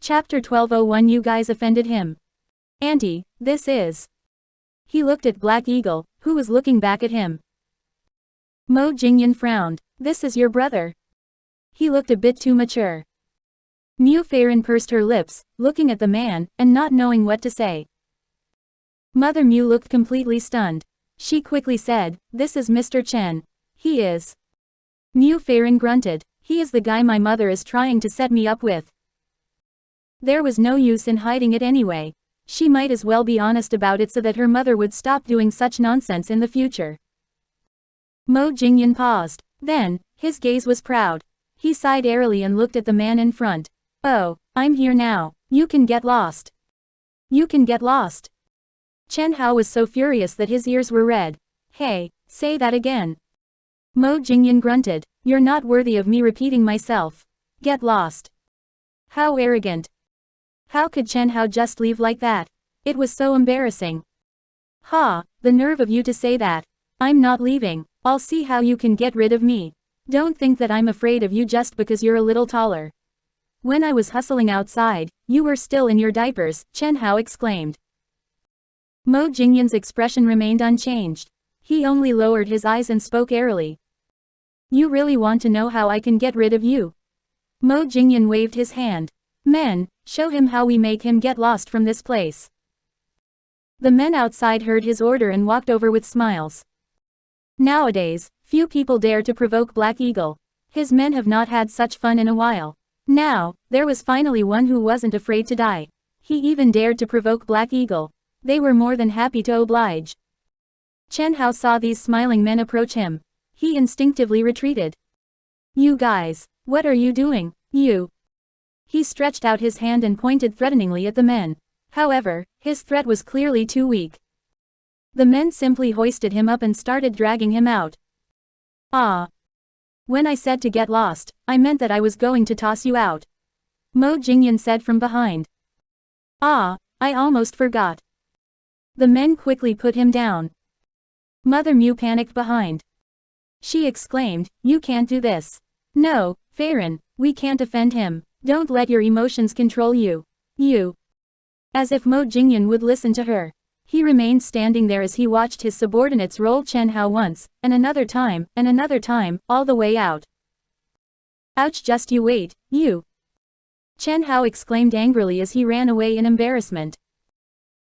Chapter 1201 You guys offended him. Auntie, this is. He looked at Black Eagle, who was looking back at him. Mo Jingyan frowned. This is your brother. He looked a bit too mature. Mu Feiren pursed her lips, looking at the man, and not knowing what to say. Mother Mu looked completely stunned. She quickly said, "This is Mr. Chen. He is." Mu Feiren grunted. "He is the guy my mother is trying to set me up with." There was no use in hiding it anyway. She might as well be honest about it so that her mother would stop doing such nonsense in the future. Mo Jingyan paused. Then, his gaze was proud. He sighed airily and looked at the man in front. "Oh, I'm here now. You can get lost. You can get lost." Chen Hao was so furious that his ears were red. "Hey, say that again." Mo Jingyan grunted. "You're not worthy of me repeating myself. Get lost." How arrogant. How could Chen Hao just leave like that? It was so embarrassing. "Ha, the nerve of you to say that. I'm not leaving. I'll see how you can get rid of me. Don't think that I'm afraid of you just because you're a little taller. When I was hustling outside, you were still in your diapers," Chen Hao exclaimed. Mo Jingyan's expression remained unchanged. He only lowered his eyes and spoke airily. "You really want to know how I can get rid of you?" Mo Jingyan waved his hand. "Men, show him how we make him get lost from this place." The men outside heard his order and walked over with smiles. Nowadays, few people dare to provoke Black Eagle. His men have not had such fun in a while. Now, there was finally one who wasn't afraid to die. He even dared to provoke Black Eagle. They were more than happy to oblige. Chen Hao saw these smiling men approach him. He instinctively retreated. "You guys, what are you doing, you?" He stretched out his hand and pointed threateningly at the men. However, his threat was clearly too weak. The men simply hoisted him up and started dragging him out. "Ah. When I said to get lost, I meant that I was going to toss you out," Mo Jingyan said from behind. "Ah, I almost forgot." The men quickly put him down. Mother Mu panicked behind. She exclaimed, "You can't do this. No, Feiren, we can't offend him. Don't let your emotions control you. You." As if Mo Jingyan would listen to her. He remained standing there as he watched his subordinates roll Chen Hao once, and another time, all the way out. "Ouch, just you wait, you!" Chen Hao exclaimed angrily as he ran away in embarrassment.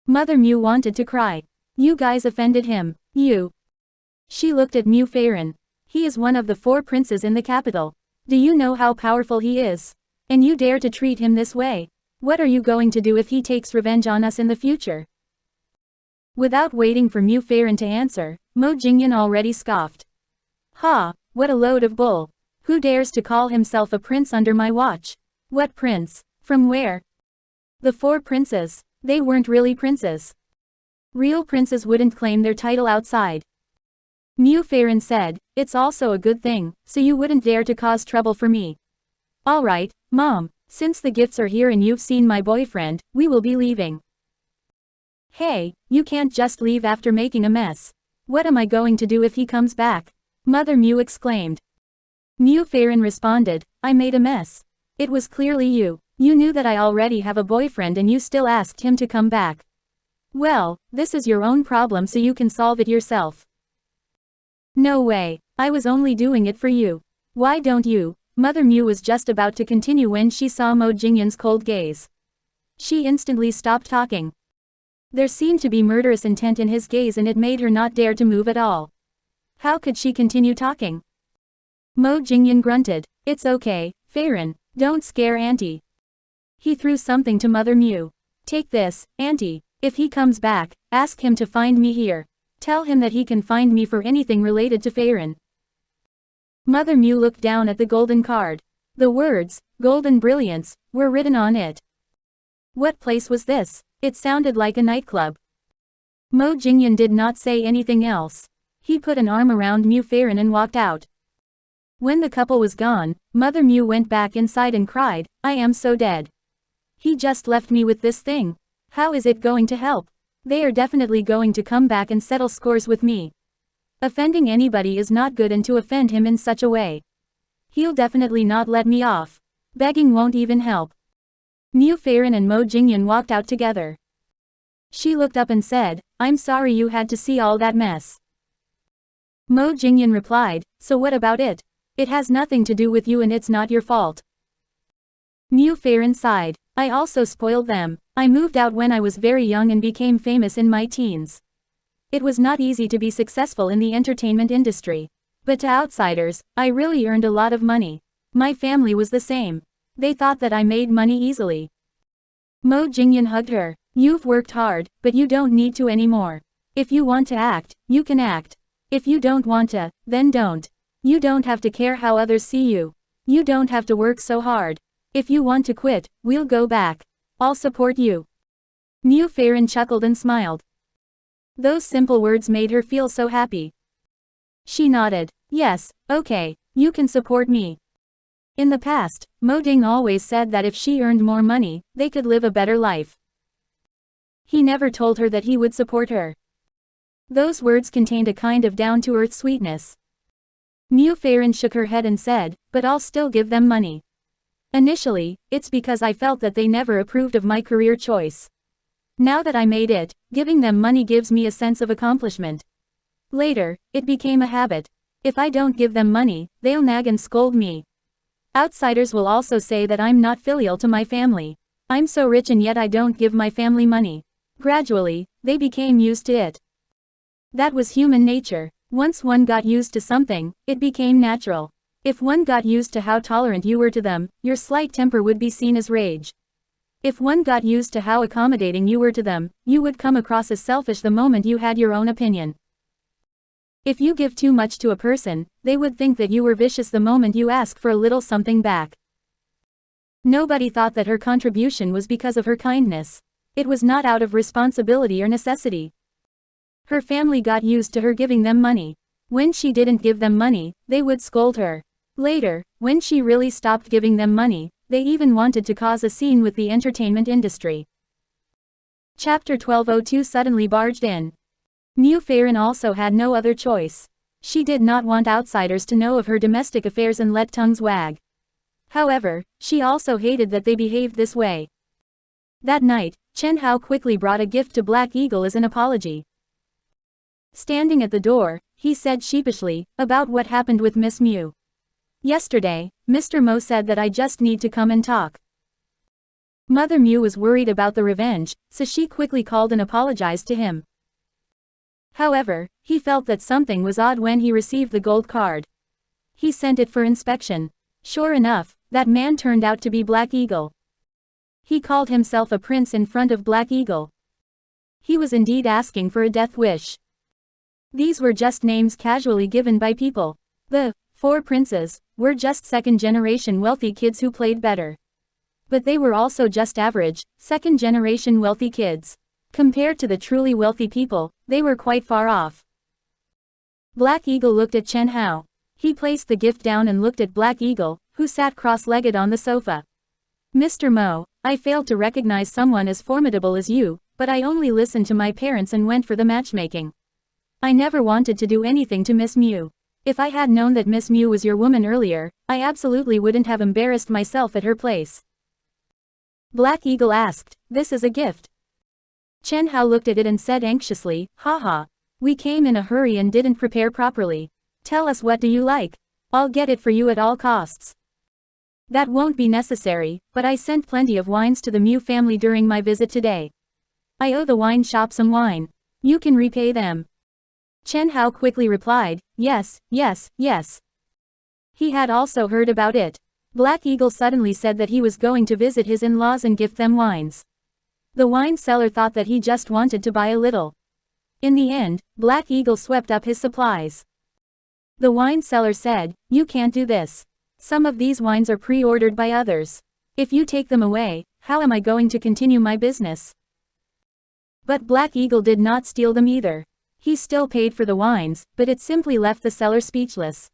Mother Mu wanted to cry. "You guys offended him, you." She looked at Mu Feiren. "He is one of the 4 princes in the capital. Do you know how powerful he is? And you dare to treat him this way? What are you going to do if he takes revenge on us in the future?" Without waiting for Mu Feiren to answer, Mo Jingyan already scoffed. "Ha, what a load of bull. Who dares to call himself a prince under my watch? What prince? From where?" "The 4 princes. They weren't really princes. Real princes wouldn't claim their title outside." Mu Feiren said, "It's also a good thing, so you wouldn't dare to cause trouble for me." "Alright, Mom, since the gifts are here and you've seen my boyfriend, we will be leaving." "Hey, you can't just leave after making a mess. What am I going to do if he comes back?" Mother Mu exclaimed. Mu Feiren responded, "I made a mess. It was clearly you. You knew that I already have a boyfriend and you still asked him to come back. Well, this is your own problem so you can solve it yourself." "No way, I was only doing it for you. Why don't you?" Mother Mu was just about to continue when she saw Mo Jingyan's cold gaze. She instantly stopped talking. There seemed to be murderous intent in his gaze and it made her not dare to move at all. How could she continue talking? Mo Jingyan grunted. "It's okay, Feiren, don't scare Auntie." He threw something to Mother Mu. "Take this, Auntie. If he comes back, ask him to find me here. Tell him that he can find me for anything related to Feiren." Mother Mu looked down at the golden card. The words, "Golden Brilliance," were written on it. What place was this? It sounded like a nightclub. Mo Jingyan did not say anything else. He put an arm around Mu Feiren and walked out. When the couple was gone, Mother Mu went back inside and cried, "I am so dead. He just left me with this thing. How is it going to help? They are definitely going to come back and settle scores with me. Offending anybody is not good, and to offend him in such a way. He'll definitely not let me off. Begging won't even help." Mu Feiran and Mo Jingyan walked out together. She looked up and said, "I'm sorry you had to see all that mess." Mo Jingyan replied, "So what about it? It has nothing to do with you and it's not your fault." Mu Feiran sighed, "I also spoiled them. I moved out when I was very young and became famous in my teens. It was not easy to be successful in the entertainment industry. But to outsiders, I really earned a lot of money. My family was the same. They thought that I made money easily." Mo Jingyan hugged her. "You've worked hard, but you don't need to anymore. If you want to act, you can act. If you don't want to, then don't. You don't have to care how others see you. You don't have to work so hard. If you want to quit, we'll go back. I'll support you." Mu Feiran chuckled and smiled. Those simple words made her feel so happy. She nodded. "Yes, okay, you can support me." In the past, Mo Ding always said that if she earned more money, they could live a better life. He never told her that he would support her. Those words contained a kind of down-to-earth sweetness. Mu Feiran shook her head and said, "But I'll still give them money. Initially, it's because I felt that they never approved of my career choice. Now that I made it, giving them money gives me a sense of accomplishment. Later, it became a habit. If I don't give them money, they'll nag and scold me. Outsiders will also say that I'm not filial to my family. I'm so rich and yet I don't give my family money." Gradually, they became used to it. That was human nature. Once one got used to something, it became natural. If one got used to how tolerant you were to them, your slight temper would be seen as rage. If one got used to how accommodating you were to them, you would come across as selfish the moment you had your own opinion. If you give too much to a person, they would think that you were vicious the moment you ask for a little something back. Nobody thought that her contribution was because of her kindness. It was not out of responsibility or necessity. Her family got used to her giving them money. When she didn't give them money, they would scold her. Later, when she really stopped giving them money, they even wanted to cause a scene with the entertainment industry. Chapter 1202 suddenly barged in. Mu Feiran also had no other choice. She did not want outsiders to know of her domestic affairs and let tongues wag. However, she also hated that they behaved this way. That night, Chen Hao quickly brought a gift to Black Eagle as an apology. Standing at the door, he said sheepishly, about what happened with Miss Mu. "Yesterday, Mr. Mo said that I just need to come and talk." Mother Mu was worried about the revenge, so she quickly called and apologized to him. However, he felt that something was odd when he received the gold card. He sent it for inspection. Sure enough, that man turned out to be Black Eagle. He called himself a prince in front of Black Eagle. He was indeed asking for a death wish. These were just names casually given by people. The 4 princes were just second-generation wealthy kids who played better. But they were also just average, second-generation wealthy kids. Compared to the truly wealthy people, they were quite far off. Black Eagle looked at Chen Hao. He placed the gift down and looked at Black Eagle, who sat cross-legged on the sofa. "Mr. Mo, I failed to recognize someone as formidable as you, but I only listened to my parents and went for the matchmaking. I never wanted to do anything to Miss Mu. If I had known that Miss Mu was your woman earlier, I absolutely wouldn't have embarrassed myself at her place." Black Eagle asked, "This is a gift?" Chen Hao looked at it and said anxiously, "Haha. We came in a hurry and didn't prepare properly. Tell us, what do you like? I'll get it for you at all costs." "That won't be necessary, but I sent plenty of wines to the Mu family during my visit today. I owe the wine shop some wine. You can repay them." Chen Hao quickly replied, "Yes, yes, yes." He had also heard about it. Black Eagle suddenly said that he was going to visit his in-laws and gift them wines. The wine seller thought that he just wanted to buy a little. In the end, Black Eagle swept up his supplies. The wine seller said, "You can't do this. Some of these wines are pre-ordered by others. If you take them away, how am I going to continue my business?" But Black Eagle did not steal them either. He still paid for the wines, but it simply left the seller speechless.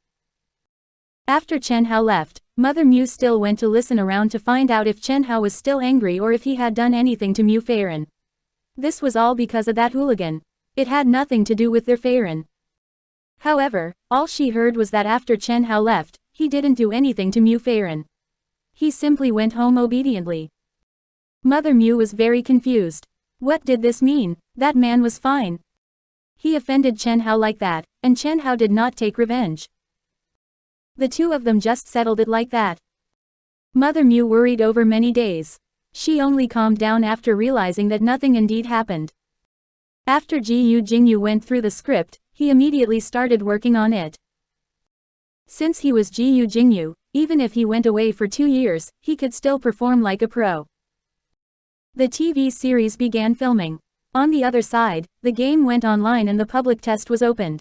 After Chen Hao left, Mother Mu still went to listen around to find out if Chen Hao was still angry or if he had done anything to Mu Feiran. This was all because of that hooligan. It had nothing to do with their Feiran. However, all she heard was that after Chen Hao left, he didn't do anything to Mu Feiran. He simply went home obediently. Mother Mew was very confused. What did this mean? That man was fine. He offended Chen Hao like that, and Chen Hao did not take revenge. The two of them just settled it like that. Mother Mew worried over many days. She only calmed down after realizing that nothing indeed happened. After Gu Jingze went through the script, he immediately started working on it. Since he was Gu Jingze, even if he went away for 2 years, he could still perform like a pro. The TV series began filming. On the other side, the game went online and the public test was opened.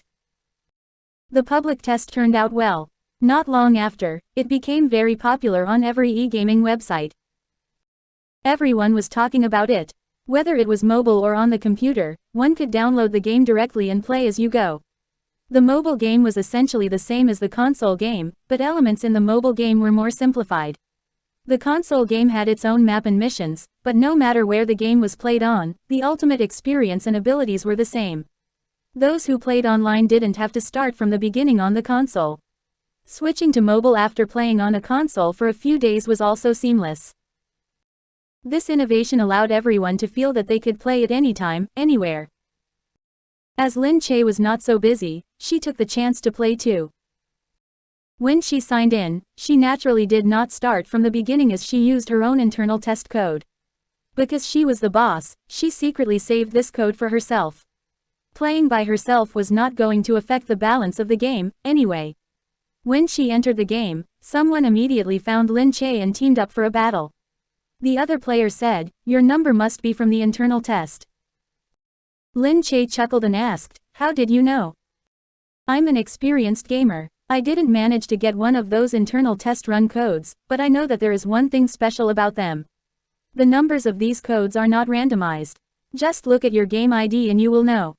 The public test turned out well. Not long after, it became very popular on every e-gaming website. Everyone was talking about it. Whether it was mobile or on the computer, one could download the game directly and play as you go. The mobile game was essentially the same as the console game, but elements in the mobile game were more simplified. The console game had its own map and missions, but no matter where the game was played on, the ultimate experience and abilities were the same. Those who played online didn't have to start from the beginning on the console. Switching to mobile after playing on a console for a few days was also seamless. This innovation allowed everyone to feel that they could play at any time, anywhere. As Lin Che was not so busy, she took the chance to play too. When she signed in, she naturally did not start from the beginning as she used her own internal test code. Because she was the boss, she secretly saved this code for herself. Playing by herself was not going to affect the balance of the game, anyway. When she entered the game, someone immediately found Lin Che and teamed up for a battle. The other player said, "Your number must be from the internal test." Lin Che chuckled and asked, "How did you know?" "I'm an experienced gamer. I didn't manage to get one of those internal test run codes, but I know that there is one thing special about them. The numbers of these codes are not randomized. Just look at your game ID and you will know."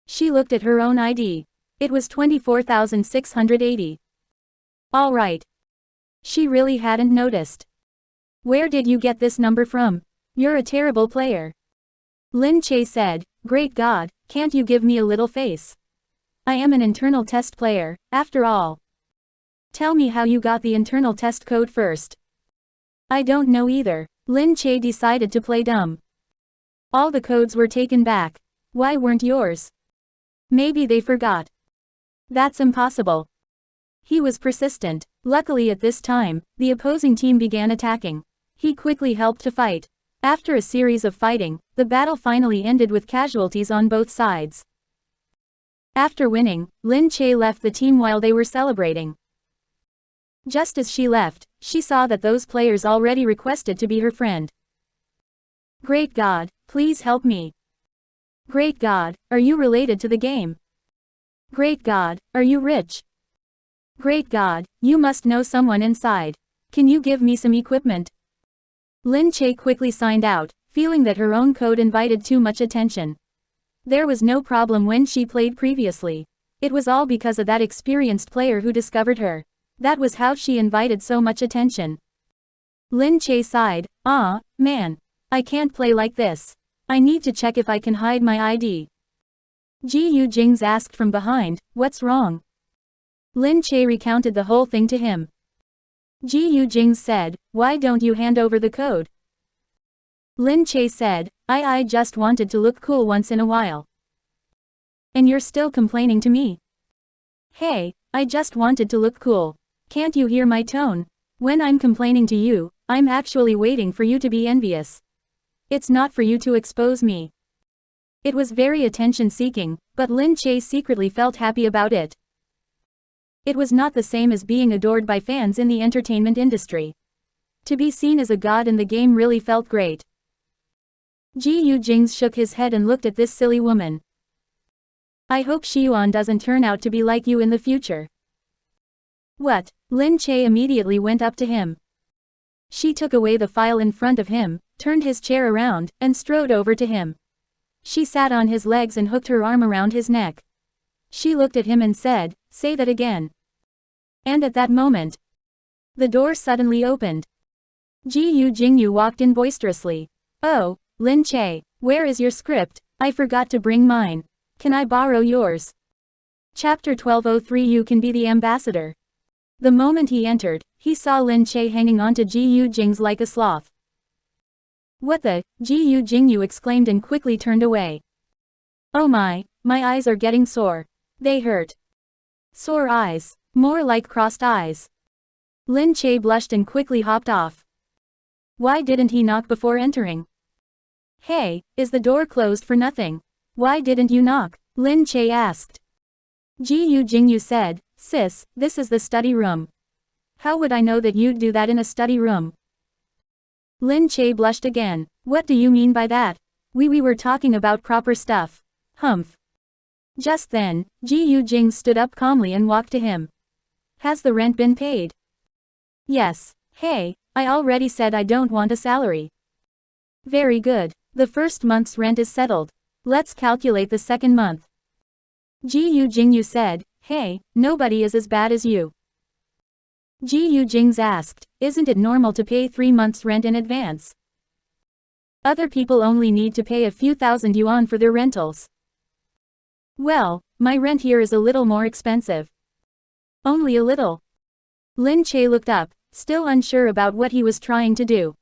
She looked at her own ID. It was 24,680. All right. She really hadn't noticed. "Where did you get this number from? You're a terrible player." Lin Che said, "Great God, can't you give me a little face? I am an internal test player, after all. Tell me how you got the internal test code first." "I don't know either." Lin Che decided to play dumb. "All the codes were taken back. Why weren't yours? Maybe they forgot." "That's impossible." He was persistent. Luckily at this time, the opposing team began attacking. He quickly helped to fight. After a series of fighting, the battle finally ended with casualties on both sides. After winning, Lin Che left the team while they were celebrating. Just as she left, she saw that those players already requested to be her friend. "Great God, please help me. Great God, are you related to the game? Great God, are you rich? Great God, you must know someone inside. Can you give me some equipment?" Lin Che quickly signed out, feeling that her own code invited too much attention. There was no problem when she played previously. It was all because of that experienced player who discovered her. That was how she invited so much attention. Lin Che sighed, "Ah, man. I can't play like this. I need to check if I can hide my ID." Gu Jingze asked from behind, "What's wrong?" Lin Che recounted the whole thing to him. Gu Jingze said, "Why don't you hand over the code?" Lin Che said, I just wanted to look cool once in a while. And you're still complaining to me? Hey, I just wanted to look cool. Can't you hear my tone? When I'm complaining to you, I'm actually waiting for you to be envious. It's not for you to expose me." It was very attention-seeking, but Lin Che secretly felt happy about it. It was not the same as being adored by fans in the entertainment industry. To be seen as a god in the game really felt great. Gu Jingze shook his head and looked at this silly woman. "I hope Xiuan doesn't turn out to be like you in the future." "What?" Lin Che immediately went up to him. She took away the file in front of him, turned his chair around, and strode over to him. She sat on his legs and hooked her arm around his neck. She looked at him and said, "Say that again." And at that moment, the door suddenly opened. Gu Jingze walked in boisterously. "Oh, Lin Che, where is your script? I forgot to bring mine. Can I borrow yours?" Chapter 1203. You can be the ambassador. The moment he entered, he saw Lin Che hanging onto Gu Jingze like a sloth. What the? Gu Jingyu exclaimed and quickly turned away. Oh my eyes are getting sore. They hurt. Sore eyes. More like crossed eyes. Lin Che blushed and quickly hopped off. Why didn't he knock before entering? Hey, is the door closed for nothing? Why didn't you knock? Lin Che asked. Gu Jingyu said, sis, this is the study room. How would I know that you'd do that in a study room? Lin Che blushed again. What do you mean by that? We were talking about proper stuff. Humph. Just then, Gu Jingze stood up calmly and walked to him. Has the rent been paid? Yes. Hey, I already said I don't want a salary. Very good. The first month's rent is settled. Let's calculate the second month. Gu Jingyu said, hey, nobody is as bad as you. Gu Jingze asked, isn't it normal to pay 3 months' rent in advance? Other people only need to pay a few thousand yuan for their rentals. Well, my rent here is a little more expensive. Only a little. Lin Che looked up, still unsure about what he was trying to do.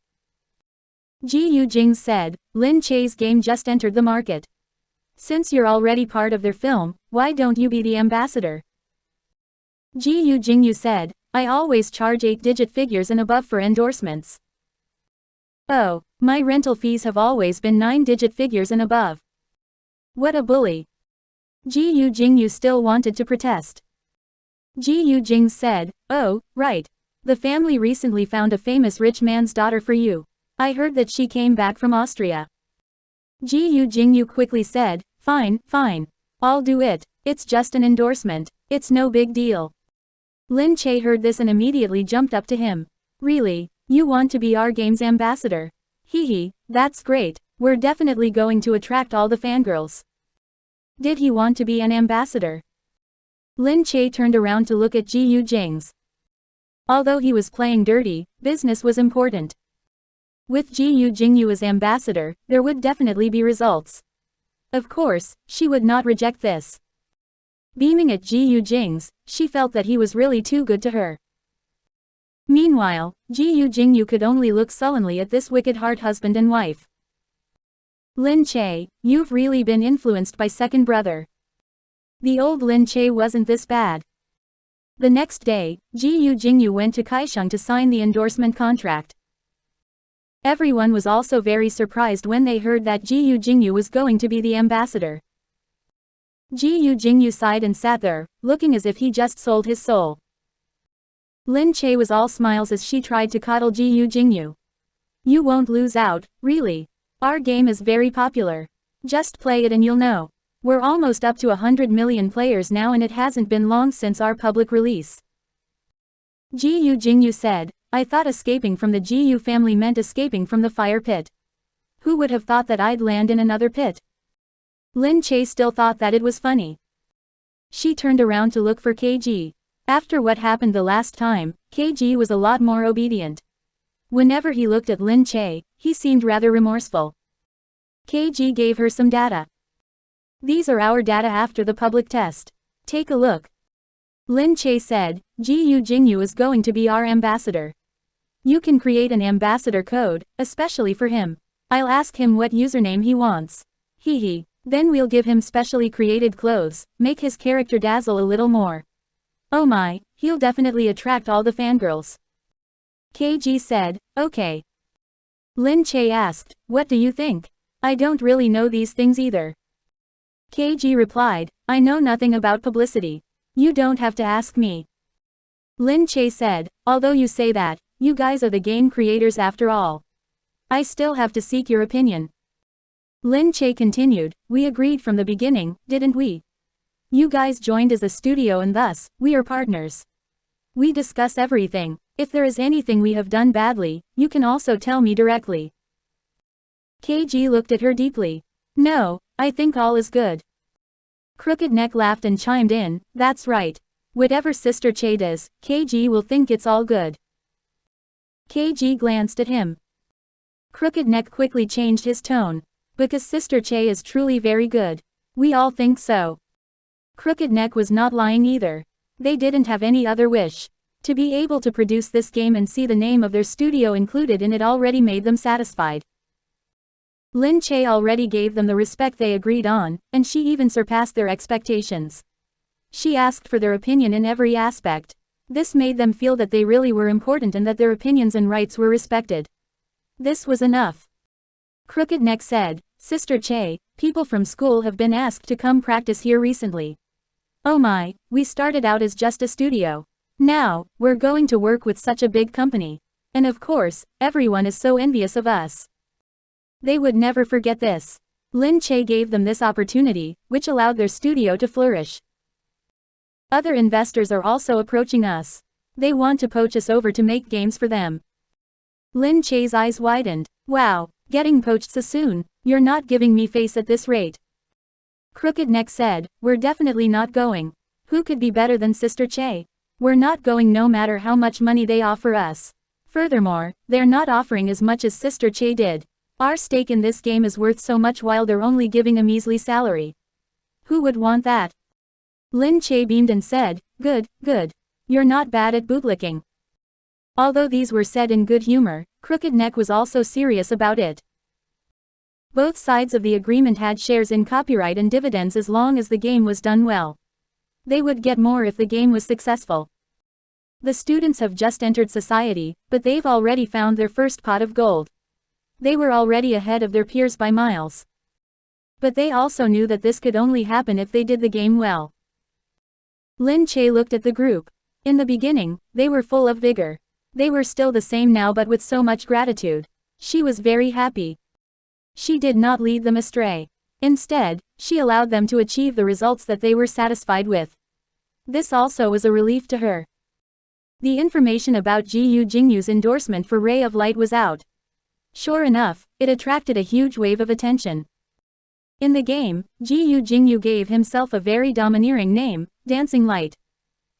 Gu Jingze said, Lin Che's game just entered the market. Since you're already part of their film, why don't you be the ambassador? Gu Jingyu said, I always charge 8-digit figures and above for endorsements. Oh, my rental fees have always been 9-digit figures and above. What a bully. Gu Jingyu still wanted to protest. Gu Jingze said, oh, right. The family recently found a famous rich man's daughter for you. I heard that she came back from Austria. Gu Jingyu quickly said, fine, fine. I'll do it. It's just an endorsement. It's no big deal. Lin Che heard this and immediately jumped up to him. Really? You want to be our game's ambassador? Hee, that's great. We're definitely going to attract all the fangirls. Did he want to be an ambassador? Lin Che turned around to look at Gu Jingze. Although he was playing dirty, business was important. With Gu Jingyu as ambassador, there would definitely be results. Of course, she would not reject this. Beaming at Gu Jingze, she felt that he was really too good to her. Meanwhile, Gu Jingyu could only look sullenly at this wicked heart husband and wife. Lin Che, you've really been influenced by second brother. The old Lin Che wasn't this bad. The next day, Gu Jingyu went to Kaisheng to sign the endorsement contract. Everyone was also very surprised when they heard that Gu Jingyu was going to be the ambassador. Gu Jingyu sighed and sat there, looking as if he just sold his soul. Lin Che was all smiles as she tried to coddle Gu Jingyu. You won't lose out, really. Our game is very popular. Just play it and you'll know. We're almost up to 100 million players now and it hasn't been long since our public release. Gu Jingyu said, I thought escaping from the Gu family meant escaping from the fire pit. Who would have thought that I'd land in another pit? Lin Che still thought that it was funny. She turned around to look for KG. After what happened the last time, KG was a lot more obedient. Whenever he looked at Lin Che, he seemed rather remorseful. KG gave her some data. These are our data after the public test. Take a look. Lin Che said, Gu Jingyu is going to be our ambassador. You can create an ambassador code, especially for him. I'll ask him what username he wants. Hee. Then we'll give him specially created clothes, make his character dazzle a little more. Oh my, he'll definitely attract all the fangirls. KG said, okay. Lin Che asked, what do you think? I don't really know these things either. KG replied, I know nothing about publicity. You don't have to ask me. Lin Che said, although you say that, you guys are the game creators after all. I still have to seek your opinion. Lin Che continued, we agreed from the beginning, didn't we? You guys joined as a studio and thus, we are partners. We discuss everything. If there is anything we have done badly, you can also tell me directly. KG looked at her deeply. No, I think all is good. Crooked Neck laughed and chimed in, that's right. Whatever Sister Che does, KG will think it's all good. KG glanced at him. Crooked Neck quickly changed his tone. Because Sister Che is truly very good. We all think so. Crooked Neck was not lying either. They didn't have any other wish. To be able to produce this game and see the name of their studio included in it already made them satisfied. Lin Che already gave them the respect they agreed on, and she even surpassed their expectations. She asked for their opinion in every aspect. This made them feel that they really were important and that their opinions and rights were respected. This was enough. Crooked Neck said, Sister Che, people from school have been asked to come practice here recently. Oh my, we started out as just a studio. Now, we're going to work with such a big company. And of course, everyone is so envious of us. They would never forget this. Lin Che gave them this opportunity, which allowed their studio to flourish. Other investors are also approaching us. They want to poach us over to make games for them. Lin Che's eyes widened. Wow, getting poached so soon. You're not giving me face at this rate. Crooked Neck said, we're definitely not going. Who could be better than Sister Che? We're not going no matter how much money they offer us. Furthermore, they're not offering as much as Sister Che did. Our stake in this game is worth so much while they're only giving a measly salary. Who would want that? Lin Che beamed and said, good, good. You're not bad at bootlicking. Although these were said in good humor, Crooked Neck was also serious about it. Both sides of the agreement had shares in copyright and dividends as long as the game was done well. They would get more if the game was successful. The students have just entered society, but they've already found their first pot of gold. They were already ahead of their peers by miles. But they also knew that this could only happen if they did the game well. Lin Che looked at the group. In the beginning, they were full of vigor. They were still the same now but with so much gratitude. She was very happy. She did not lead them astray. Instead, she allowed them to achieve the results that they were satisfied with. This also was a relief to her. The information about Gu Jingze's endorsement for Ray of Light was out. Sure enough, it attracted a huge wave of attention. In the game, Gu Jingze gave himself a very domineering name, Dancing Light.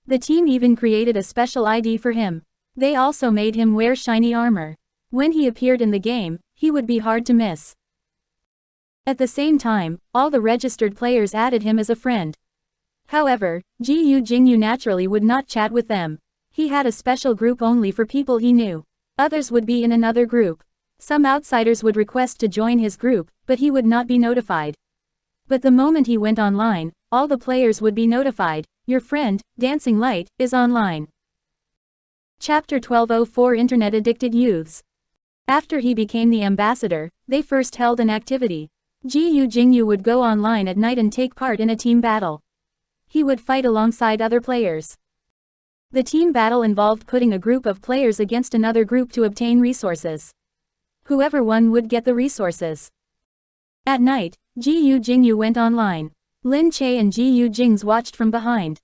The team even created a special ID for him. They also made him wear shiny armor. When he appeared in the game, he would be hard to miss. At the same time, all the registered players added him as a friend. However, Gu Jingze naturally would not chat with them. He had a special group only for people he knew. Others would be in another group. Some outsiders would request to join his group, but he would not be notified. But the moment he went online, all the players would be notified. Your friend, Dancing Light, is online. Chapter 1204 Internet Addicted Youths. After he became the ambassador, they first held an activity. Gu Jingze would go online at night and take part in a team battle. He would fight alongside other players. The team battle involved putting a group of players against another group to obtain resources. Whoever won would get the resources. At night, Gu Jingze went online. Lin Che and Gu Jingze watched from behind.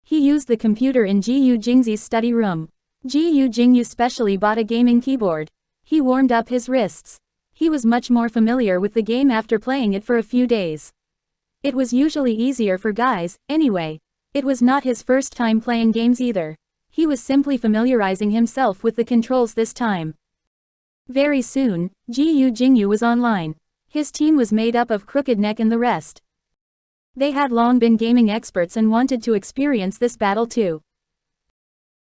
He used the computer in Gu Jingze's study room. Gu Jingze specially bought a gaming keyboard. He warmed up his wrists. He was much more familiar with the game after playing it for a few days. It was usually easier for guys, anyway. It was not his first time playing games either. He was simply familiarizing himself with the controls this time. Very soon, Gu Jingze was online. His team was made up of Crooked Neck and the rest. They had long been gaming experts and wanted to experience this battle too.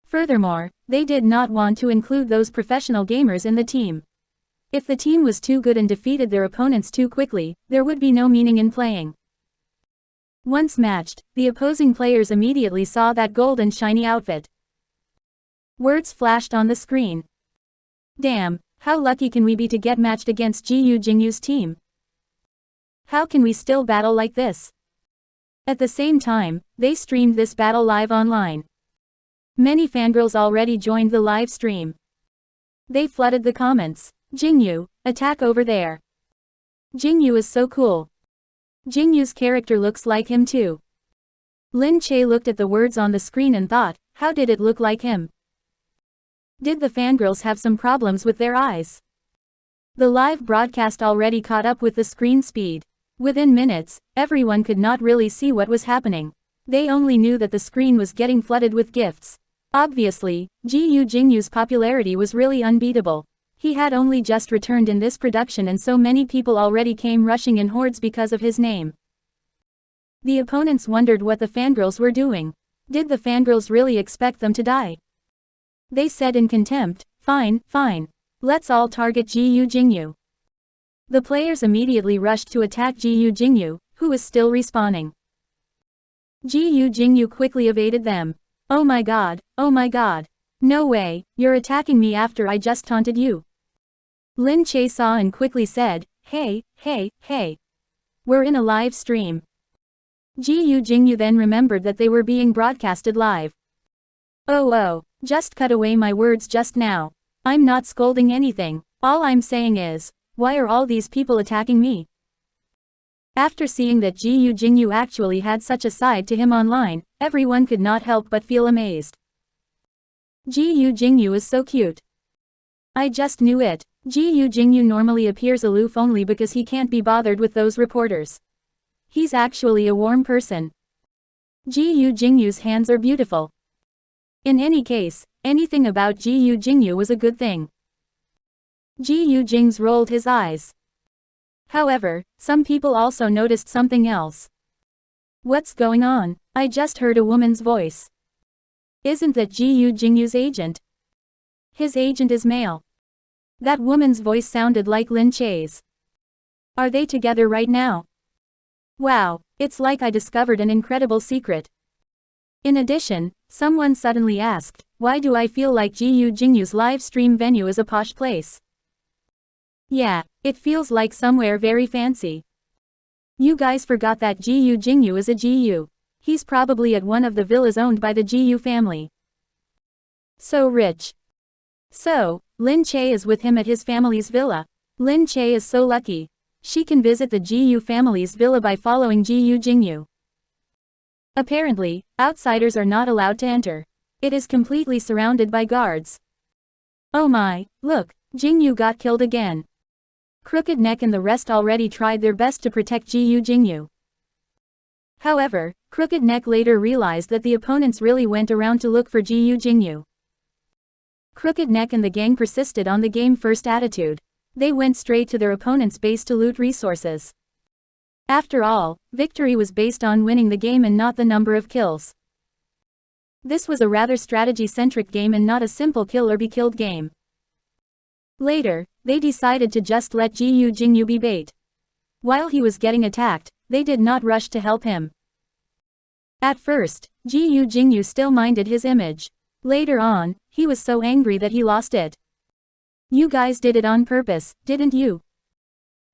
Furthermore, they did not want to include those professional gamers in the team. If the team was too good and defeated their opponents too quickly, there would be no meaning in playing. Once matched, the opposing players immediately saw that gold and shiny outfit. Words flashed on the screen. Damn, how lucky can we be to get matched against Gu Jingze's team? How can we still battle like this? At the same time, they streamed this battle live online. Many fangirls already joined the live stream. They flooded the comments. Jingze, attack over there. Jingze is so cool. Jingze's character looks like him too. Lin Che looked at the words on the screen and thought, how did it look like him? Did the fangirls have some problems with their eyes? The live broadcast already caught up with the screen speed. Within minutes, everyone could not really see what was happening. They only knew that the screen was getting flooded with gifts. Obviously, Gu Jingze's popularity was really unbeatable. He had only just returned in this production and so many people already came rushing in hordes because of his name. The opponents wondered what the fangirls were doing. Did the fangirls really expect them to die? They said in contempt, fine, fine. Let's all target Gu Jingze. The players immediately rushed to attack Gu Jingze, who was still respawning. Gu Jingze quickly evaded them. Oh my god, oh my god. No way, you're attacking me after I just taunted you. Lin Che saw and quickly said, hey, hey, hey. We're in a live stream. Gu Jingze then remembered that they were being broadcasted live. Oh, just cut away my words just now. I'm not scolding anything, all I'm saying is, why are all these people attacking me? After seeing that Gu Jingze actually had such a side to him online, everyone could not help but feel amazed. Gu Jingze is so cute. I just knew it. Gu Jingze normally appears aloof only because he can't be bothered with those reporters. He's actually a warm person. Gu Jingze's hands are beautiful. In any case, anything about Gu Jingze was a good thing. Gu Jingze rolled his eyes. However, some people also noticed something else. What's going on? I just heard a woman's voice. Isn't that Gu Jingze's agent? His agent is male. That woman's voice sounded like Lin Che's. Are they together right now? Wow, it's like I discovered an incredible secret. In addition, someone suddenly asked, why do I feel like Gu Jingze's live stream venue is a posh place? Yeah, it feels like somewhere very fancy. You guys forgot that Gu Jingze is a Gu. He's probably at one of the villas owned by the Gu family. So rich. So, Lin Che is with him at his family's villa. Lin Che is so lucky. She can visit the Gu family's villa by following Gu Jingze. Apparently, outsiders are not allowed to enter. It is completely surrounded by guards. Oh my, look, Jingze got killed again. Crooked Neck and the rest already tried their best to protect Gu Jingze. However, Crooked Neck later realized that the opponents really went around to look for Gu Jingze. Crooked Neck and the gang persisted on the game-first attitude. They went straight to their opponent's base to loot resources. After all, victory was based on winning the game and not the number of kills. This was a rather strategy-centric game and not a simple kill or be killed game. Later, they decided to just let Gu Jingze be bait. While he was getting attacked, they did not rush to help him. At first, Gu Jingze still minded his image. Later on, he was so angry that he lost it. You guys did it on purpose, didn't you?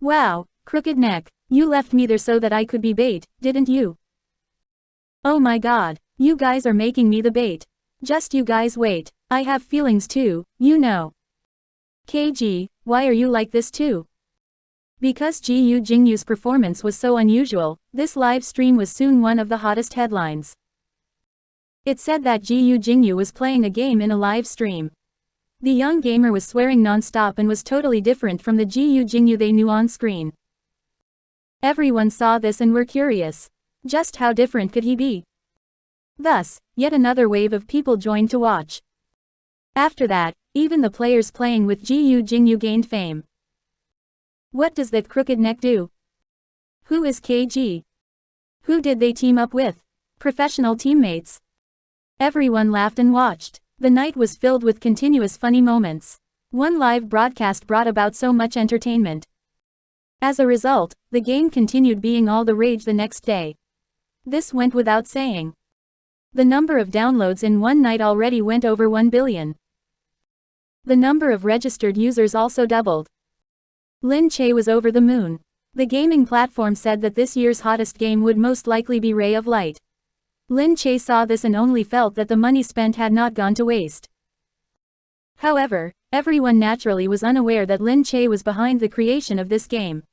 Wow, Crooked Neck, you left me there so that I could be bait, didn't you? Oh my god, you guys are making me the bait. Just you guys wait, I have feelings too, you know. KG, why are you like this too? Because Gu Jingze's performance was so unusual, this live stream was soon one of the hottest headlines. It said that Gu Jingze was playing a game in a live stream. The young gamer was swearing non-stop and was totally different from the Gu Jingze they knew on screen. Everyone saw this and were curious. Just how different could he be? Thus, yet another wave of people joined to watch. After that, even the players playing with Gu Jingze gained fame. What does that Crooked Neck do? Who is KG? Who did they team up with? Professional teammates. Everyone laughed and watched. The night was filled with continuous funny moments. One live broadcast brought about so much entertainment. As a result, the game continued being all the rage the next day. This went without saying. The number of downloads in one night already went over 1 billion. The number of registered users also doubled. Lin Che was over the moon. The gaming platform said that this year's hottest game would most likely be Ray of Light. Lin Che saw this and only felt that the money spent had not gone to waste. However, everyone naturally was unaware that Lin Che was behind the creation of this game.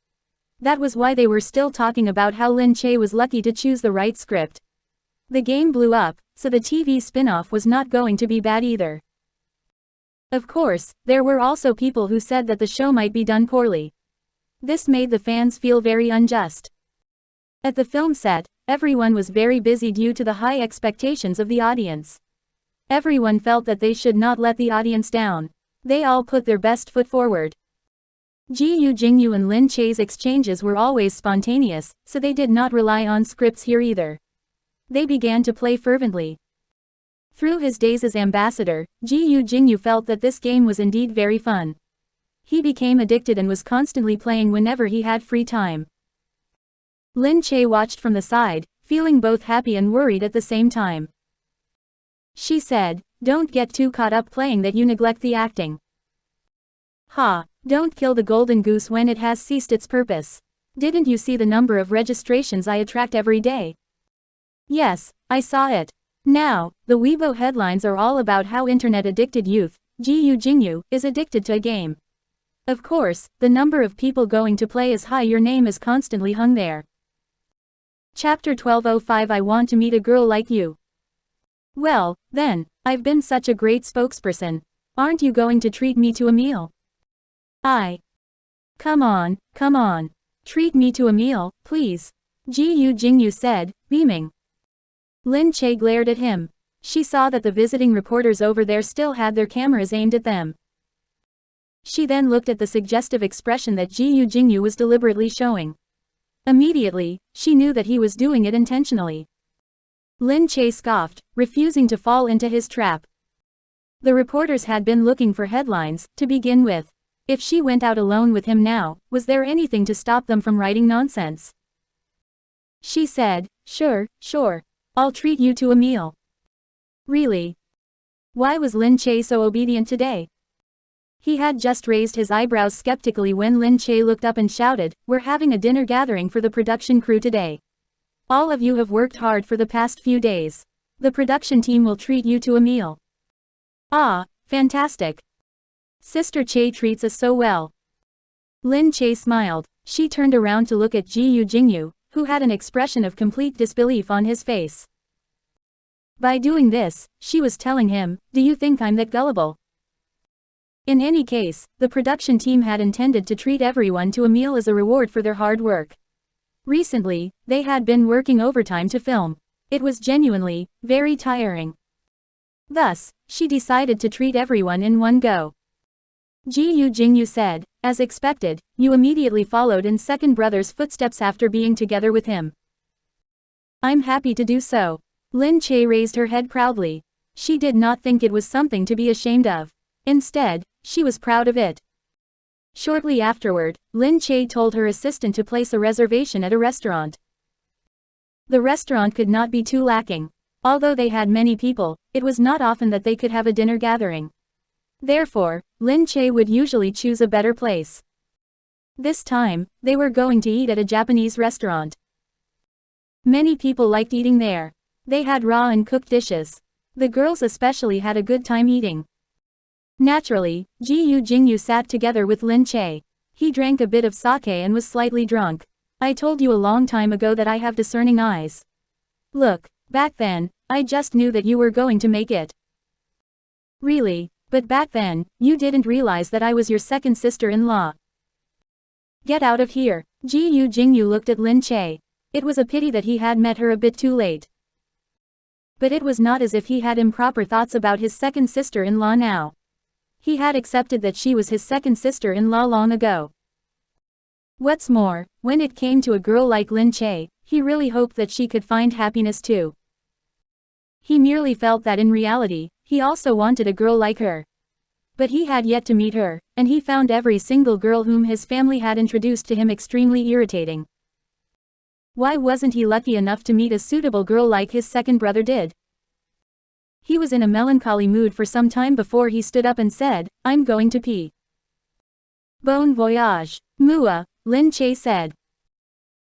That was why they were still talking about how Lin Che was lucky to choose the right script. The game blew up, so the TV spin-off was not going to be bad either. Of course, there were also people who said that the show might be done poorly. This made the fans feel very unjust. At the film set, everyone was very busy due to the high expectations of the audience. Everyone felt that they should not let the audience down. They all put their best foot forward. Gu Jingze and Lin Che's exchanges were always spontaneous, so they did not rely on scripts here either. They began to play fervently. Through his days as ambassador, Gu Jingze felt that this game was indeed very fun. He became addicted and was constantly playing whenever he had free time. Lin Che watched from the side, feeling both happy and worried at the same time. She said, "Don't get too caught up playing that you neglect the acting. Ha, don't kill the golden goose when it has ceased its purpose. Didn't you see the number of registrations I attract every day?" "Yes, I saw it. Now, the Weibo headlines are all about how internet-addicted youth, Gu Jingze, is addicted to a game. Of course, the number of people going to play is high. Your name is constantly hung there." Chapter 1205 I want to meet a girl like you. Well, then, I've been such a great spokesperson. Aren't you going to treat me to a meal? Come on, come on. Treat me to a meal, please. Gu Jingze said, beaming. Lin Che glared at him. She saw that the visiting reporters over there still had their cameras aimed at them. She then looked at the suggestive expression that Gu Jingze was deliberately showing. Immediately, she knew that he was doing it intentionally. Lin Che scoffed, refusing to fall into his trap. The reporters had been looking for headlines, to begin with. If she went out alone with him now, was there anything to stop them from writing nonsense? She said, sure, I'll treat you to a meal. Really? Why was Lin Che so obedient today? He had just raised his eyebrows skeptically when Lin Che looked up and shouted, "We're having a dinner gathering for the production crew today. All of you have worked hard for the past few days. The production team will treat you to a meal." "Ah, fantastic. Sister Che treats us so well." Lin Che smiled. She turned around to look at Gu Jingze, who had an expression of complete disbelief on his face. By doing this, she was telling him, "Do you think I'm that gullible?" In any case, the production team had intended to treat everyone to a meal as a reward for their hard work. Recently, they had been working overtime to film. It was genuinely, very tiring. Thus, she decided to treat everyone in one go. Gu Jingze said, "As expected, you immediately followed in second brother's footsteps after being together with him." "I'm happy to do so." Lin Che raised her head proudly. She did not think it was something to be ashamed of. Instead, she was proud of it. Shortly afterward, Lin Che told her assistant to place a reservation at a restaurant. The restaurant could not be too lacking. Although they had many people, it was not often that they could have a dinner gathering. Therefore, Lin Che would usually choose a better place. This time, they were going to eat at a Japanese restaurant. Many people liked eating there. They had raw and cooked dishes. The girls especially had a good time eating. Naturally, Gu Jingze sat together with Lin Che. He drank a bit of sake and was slightly drunk. "I told you a long time ago that I have discerning eyes. Look, back then, I just knew that you were going to make it." "Really? But back then, you didn't realize that I was your second sister-in-law." "Get out of here." Gu Jingze looked at Lin Che. It was a pity that he had met her a bit too late. But it was not as if he had improper thoughts about his second sister-in-law now. He had accepted that she was his second sister-in-law long ago. What's more, when it came to a girl like Lin Che, he really hoped that she could find happiness too. He merely felt that in reality, he also wanted a girl like her. But he had yet to meet her, and he found every single girl whom his family had introduced to him extremely irritating. Why wasn't he lucky enough to meet a suitable girl like his second brother did? He was in a melancholy mood for some time before he stood up and said, "I'm going to pee." "Bon voyage, Mua," Lin Che said.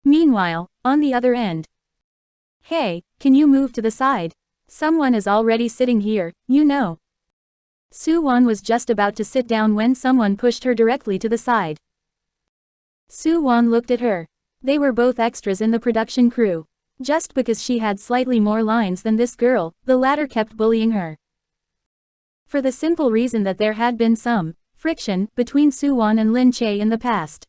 Meanwhile, on the other end. "Hey, can you move to the side? Someone is already sitting here, you know." Su Wan was just about to sit down when someone pushed her directly to the side. Su Wan looked at her. They were both extras in the production crew. Just because she had slightly more lines than this girl, the latter kept bullying her. For the simple reason that there had been some friction between Su Wan and Lin Che in the past.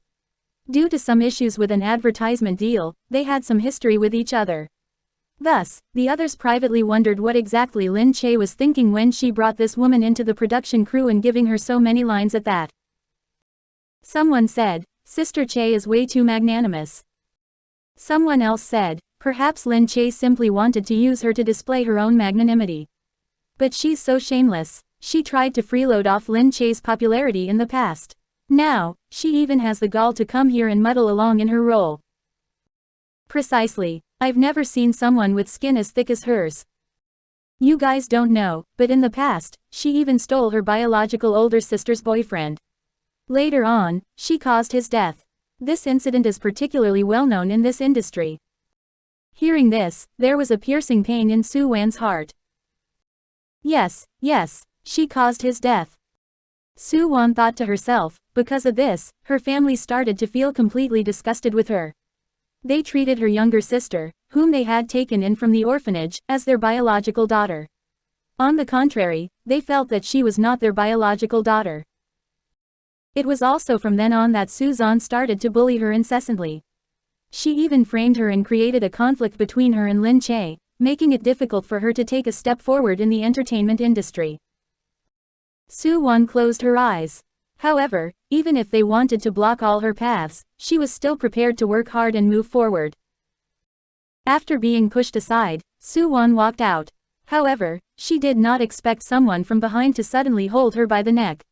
Due to some issues with an advertisement deal, they had some history with each other. Thus, the others privately wondered what exactly Lin Che was thinking when she brought this woman into the production crew and giving her so many lines at that. Someone said, "Sister Che is way too magnanimous." Someone else said, "Perhaps Lin Che simply wanted to use her to display her own magnanimity. But she's so shameless, she tried to freeload off Lin Che's popularity in the past. Now, she even has the gall to come here and muddle along in her role. Precisely. I've never seen someone with skin as thick as hers. You guys don't know, but in the past, she even stole her biological older sister's boyfriend. Later on, she caused his death. This incident is particularly well known in this industry. Hearing this, there was a piercing pain in Su Wan's heart. Yes, she caused his death. Su Wan thought to herself, because of this, her family started to feel completely disgusted with her. They treated her younger sister, whom they had taken in from the orphanage, as their biological daughter. On the contrary, they felt that she was not their biological daughter. It was also from then on that Su Zan started to bully her incessantly. She even framed her and created a conflict between her and Lin Che, making it difficult for her to take a step forward in the entertainment industry. Su Wan closed her eyes. However, even if they wanted to block all her paths, she was still prepared to work hard and move forward. After being pushed aside, Su Wan walked out. However, she did not expect someone from behind to suddenly hold her by the neck.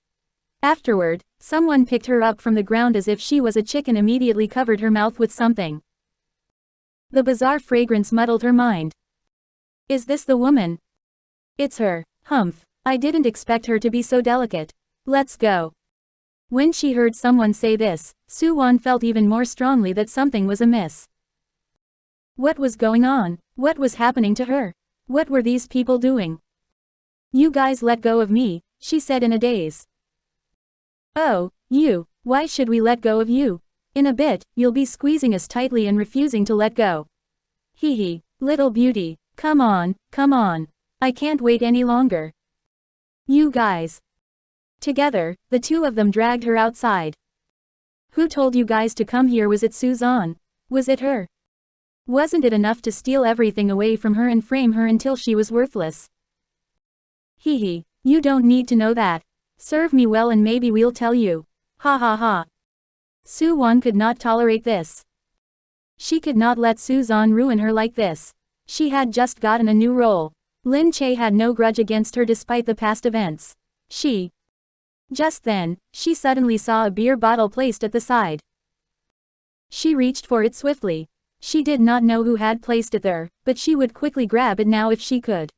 Afterward, someone picked her up from the ground as if she was a chicken, immediately covered her mouth with something. The bizarre fragrance muddled her mind. Is this the woman? It's her. Humph. I didn't expect her to be so delicate. Let's go. When she heard someone say this, Su Wan felt even more strongly that something was amiss. What was going on? What was happening to her? What were these people doing? You guys let go of me, she said in a daze. Oh, you, why should we let go of you? In a bit, you'll be squeezing us tightly and refusing to let go. Hee hee, little beauty, come on, I can't wait any longer. You guys. Together, the two of them dragged her outside. Who told you guys to come here? Was it Su Zan? Was it her? Wasn't it enough to steal everything away from her and frame her until she was worthless? Hee hee, you don't need to know that. Serve me well and maybe we'll tell you. Ha ha ha. Su Wan could not tolerate this. She could not let Su Zan ruin her like this. She had just gotten a new role. Lin Che had no grudge against her despite the past events. Just then, she suddenly saw a beer bottle placed at the side. She reached for it swiftly. She did not know who had placed it there, but she would quickly grab it now if she could.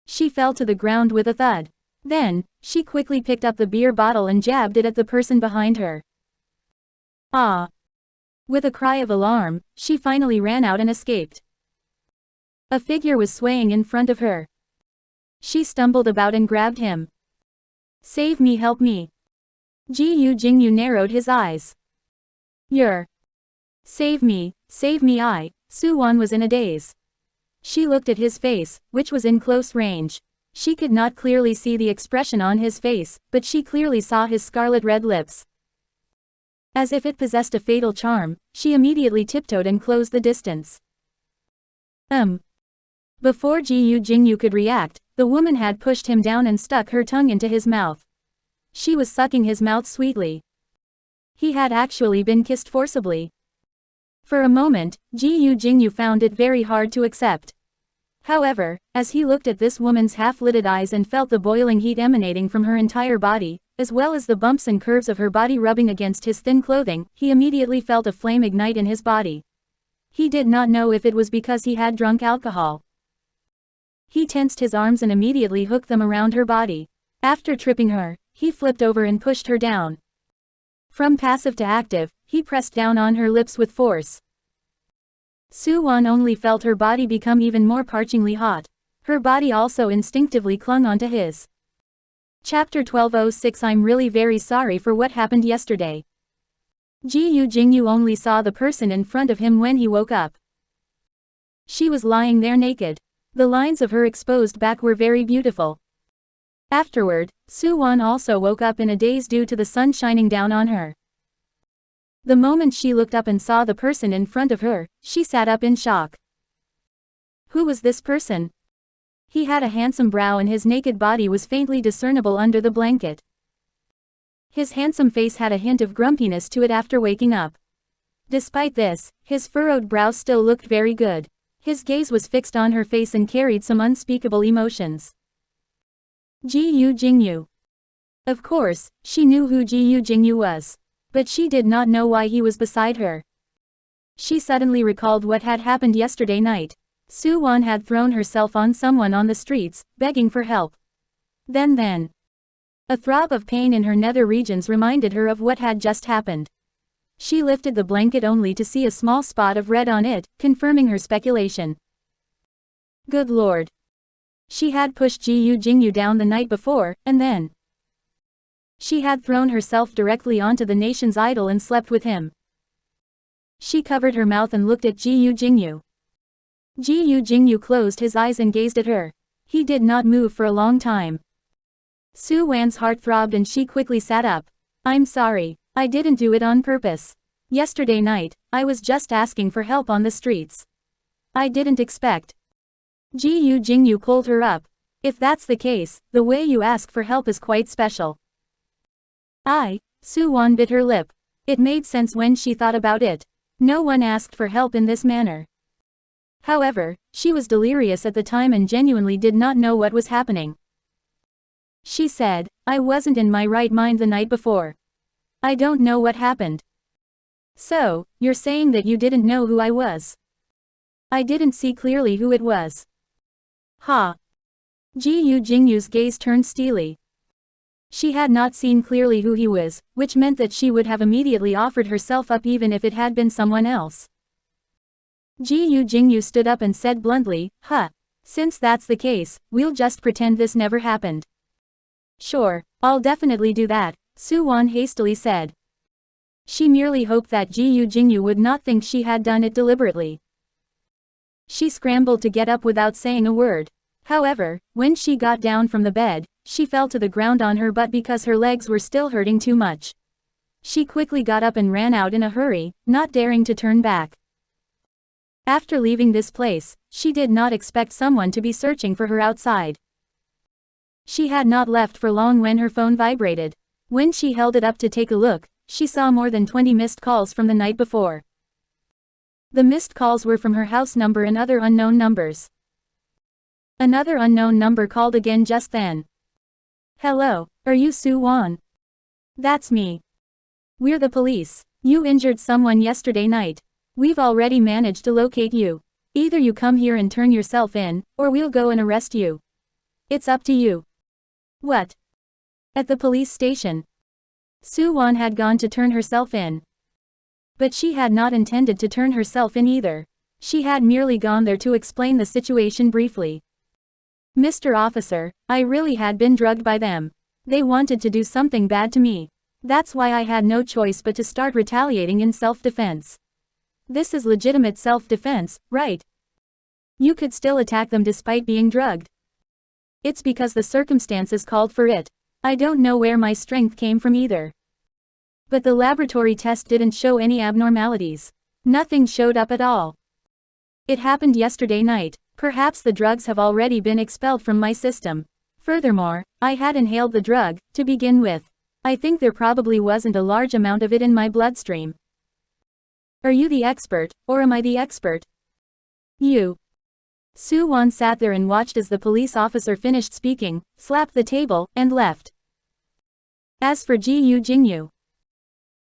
She fell to the ground with a thud. Then, she quickly picked up the beer bottle and jabbed it at the person behind her. Ah! With a cry of alarm, she finally ran out and escaped. A figure was swaying in front of her. She stumbled about and grabbed him. Save me, help me. Gu Jingze narrowed his eyes. Save me, Su Wan was in a daze. She looked at his face, which was in close range. She could not clearly see the expression on his face, but she clearly saw his scarlet red lips. As if it possessed a fatal charm, she immediately tiptoed and closed the distance. Before Gu Jingze could react, the woman had pushed him down and stuck her tongue into his mouth. She was sucking his mouth sweetly. He had actually been kissed forcibly. For a moment, Gu Jingze found it very hard to accept. However, as he looked at this woman's half-lidded eyes and felt the boiling heat emanating from her entire body, as well as the bumps and curves of her body rubbing against his thin clothing, he immediately felt a flame ignite in his body. He did not know if it was because he had drunk alcohol. He tensed his arms and immediately hooked them around her body. After tripping her, he flipped over and pushed her down. From passive to active, he pressed down on her lips with force. Su Wan only felt her body become even more parchingly hot. Her body also instinctively clung onto his. Chapter 1206. I'm really very sorry for what happened yesterday. Gu Jingze only saw the person in front of him when he woke up. She was lying there naked. The lines of her exposed back were very beautiful. Afterward, Su Wan also woke up in a daze due to the sun shining down on her. The moment she looked up and saw the person in front of her, she sat up in shock. Who was this person? He had a handsome brow and his naked body was faintly discernible under the blanket. His handsome face had a hint of grumpiness to it after waking up. Despite this, his furrowed brow still looked very good. His gaze was fixed on her face and carried some unspeakable emotions. Gu Jingze. Of course, she knew who Gu Jingze was. But she did not know why he was beside her. She suddenly recalled what had happened yesterday night. Su Wan had thrown herself on someone on the streets, begging for help. Then. A throb of pain in her nether regions reminded her of what had just happened. She lifted the blanket only to see a small spot of red on it, confirming her speculation. Good lord. She had pushed Gu Jingze down the night before, and then she had thrown herself directly onto the nation's idol and slept with him. She covered her mouth and looked at Gu Jingze. Gu Jingze closed his eyes and gazed at her. He did not move for a long time. Su Wan's heart throbbed and she quickly sat up. I'm sorry, I didn't do it on purpose. Yesterday night, I was just asking for help on the streets. I didn't expect. Gu Jingze pulled her up. If that's the case, the way you ask for help is quite special. Su Wan bit her lip. It made sense when she thought about it. No one asked for help in this manner. However, she was delirious at the time and genuinely did not know what was happening. She said, I wasn't in my right mind the night before. I don't know what happened. So, you're saying that you didn't know who I was? I didn't see clearly who it was. Ha! Gu Jingzhe's gaze turned steely. She had not seen clearly who he was, which meant that she would have immediately offered herself up even if it had been someone else. Gu Jingzhe stood up and said bluntly, since that's the case, we'll just pretend this never happened. Sure, I'll definitely do that, Su Wan hastily said. She merely hoped that Gu Jingzhe would not think she had done it deliberately. She scrambled to get up without saying a word. However, when she got down from the bed, she fell to the ground on her butt because her legs were still hurting too much. She quickly got up and ran out in a hurry, not daring to turn back. After leaving this place, she did not expect someone to be searching for her outside. She had not left for long when her phone vibrated. When she held it up to take a look, she saw more than 20 missed calls from the night before. The missed calls were from her house number and other unknown numbers. Another unknown number called again just then. Hello, are you Su Wan? That's me. We're the police. You injured someone yesterday night. We've already managed to locate you. Either you come here and turn yourself in, or we'll go and arrest you. It's up to you. What? At the police station. Su Wan had gone to turn herself in. But she had not intended to turn herself in either. She had merely gone there to explain the situation briefly. Mr. Officer, I really had been drugged by them. They wanted to do something bad to me. That's why I had no choice but to start retaliating in self-defense. This is legitimate self-defense, right? You could still attack them despite being drugged. It's because the circumstances called for it. I don't know where my strength came from either. But the laboratory test didn't show any abnormalities. Nothing showed up at all. It happened yesterday night. Perhaps the drugs have already been expelled from my system. Furthermore, I had inhaled the drug, to begin with. I think there probably wasn't a large amount of it in my bloodstream. Are you the expert, or am I the expert? You. Su Wan sat there and watched as the police officer finished speaking, slapped the table, and left. As for Gu Jingzhe,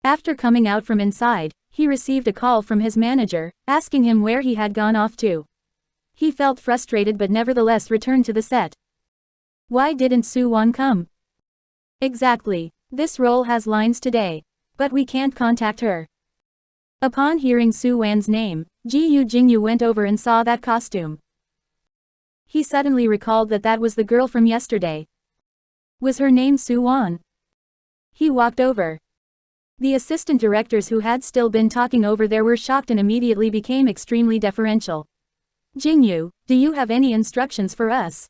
after coming out from inside, he received a call from his manager, asking him where he had gone off to. He felt frustrated but nevertheless returned to the set. Why didn't Su Wan come? Exactly. This role has lines today. But we can't contact her. Upon hearing Su Wan's name, Gu Jingzhe went over and saw that costume. He suddenly recalled that that was the girl from yesterday. Was her name Su Wan? He walked over. The assistant directors who had still been talking over there were shocked and immediately became extremely deferential. Jingyu, do you have any instructions for us?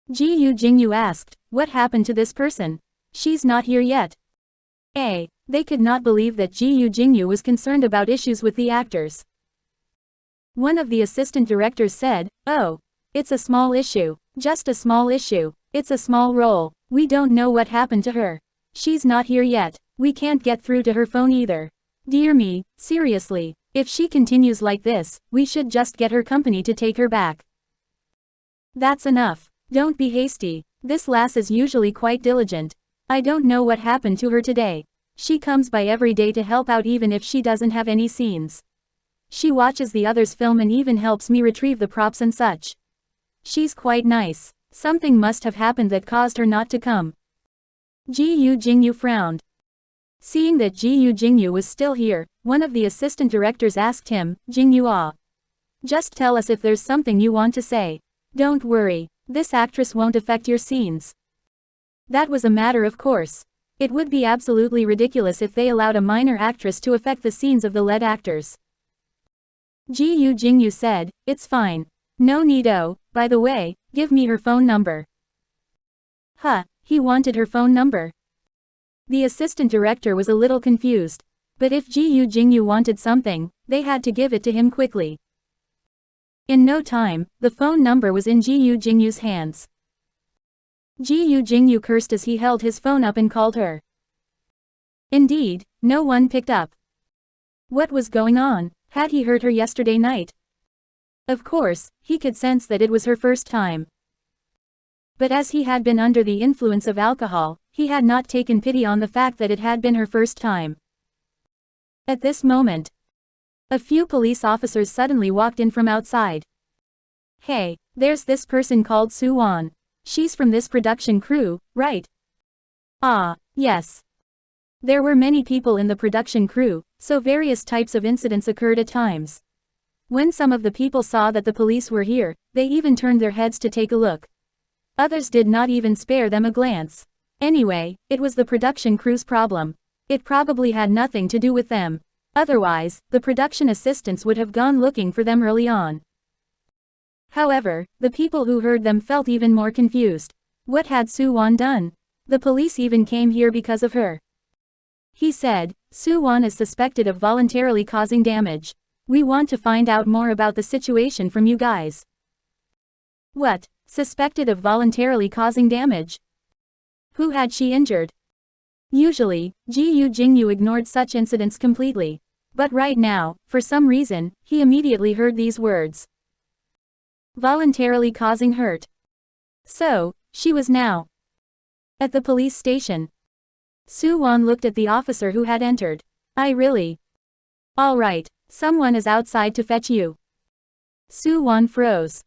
Gu Jingzhe asked, what happened to this person? She's not here yet. They could not believe that Gu Jingzhe was concerned about issues with the actors. One of the assistant directors said, oh, it's a small issue, just a small issue, it's a small role, we don't know what happened to her. She's not here yet, we can't get through to her phone either. Dear me, seriously, if she continues like this, we should just get her company to take her back. That's enough. Don't be hasty, this lass is usually quite diligent. I don't know what happened to her today. She comes by every day to help out even if she doesn't have any scenes. She watches the others film and even helps me retrieve the props and such. She's quite nice. Something must have happened that caused her not to come. Gu Jingze frowned. Seeing that Gu Jingze was still here, one of the assistant directors asked him, Jingye, just tell us if there's something you want to say. Don't worry, this actress won't affect your scenes. That was a matter of course. It would be absolutely ridiculous if they allowed a minor actress to affect the scenes of the lead actors. Gu Jingze said, it's fine. No need-o, by the way, give me her phone number. Huh, he wanted her phone number. The assistant director was a little confused. But if Gu Jingze wanted something, they had to give it to him quickly. In no time, the phone number was in Gu Jingze's hands. Gu Jingze cursed as he held his phone up and called her. Indeed, no one picked up. What was going on? Had he heard her yesterday night? Of course, he could sense that it was her first time. But as he had been under the influence of alcohol, he had not taken pity on the fact that it had been her first time. At this moment, a few police officers suddenly walked in from outside. Hey, there's this person called Suwon. She's from this production crew, right? Ah, yes. There were many people in the production crew, so various types of incidents occurred at times. When some of the people saw that the police were here, they even turned their heads to take a look. Others did not even spare them a glance. Anyway, it was the production crew's problem. It probably had nothing to do with them. Otherwise, the production assistants would have gone looking for them early on. However, the people who heard them felt even more confused. What had Suwon done? The police even came here because of her. He said, Suwon is suspected of voluntarily causing damage. We want to find out more about the situation from you guys. What? Suspected of voluntarily causing damage? Who had she injured? Usually, Gu Jingze ignored such incidents completely. But right now, for some reason, he immediately heard these words. Voluntarily causing hurt. So, she was now at the police station. Suwon looked at the officer who had entered. I really? All right, someone is outside to fetch you. Suwon froze.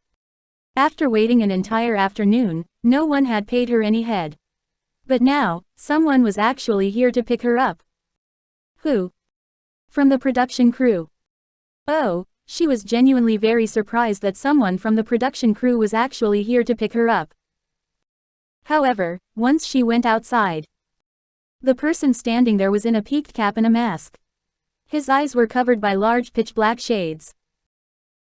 After waiting an entire afternoon, no one had paid her any heed. But now, someone was actually here to pick her up. Who? From the production crew. Oh, she was genuinely very surprised that someone from the production crew was actually here to pick her up. However, once she went outside, the person standing there was in a peaked cap and a mask. His eyes were covered by large pitch-black shades.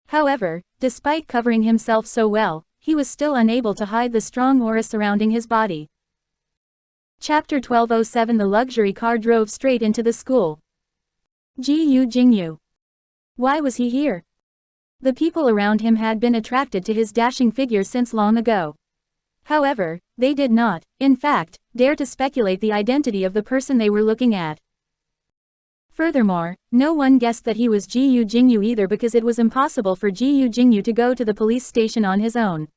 However, despite covering himself so well, he was still unable to hide the strong aura surrounding his body. Chapter 1207. The luxury car drove straight into the school. Gu Jingze. Why was he here? The people around him had been attracted to his dashing figure since long ago. However, they did not, in fact, dare to speculate the identity of the person they were looking at. Furthermore, no one guessed that he was Gu Jingze either because it was impossible for Gu Jingze to go to the police station on his own.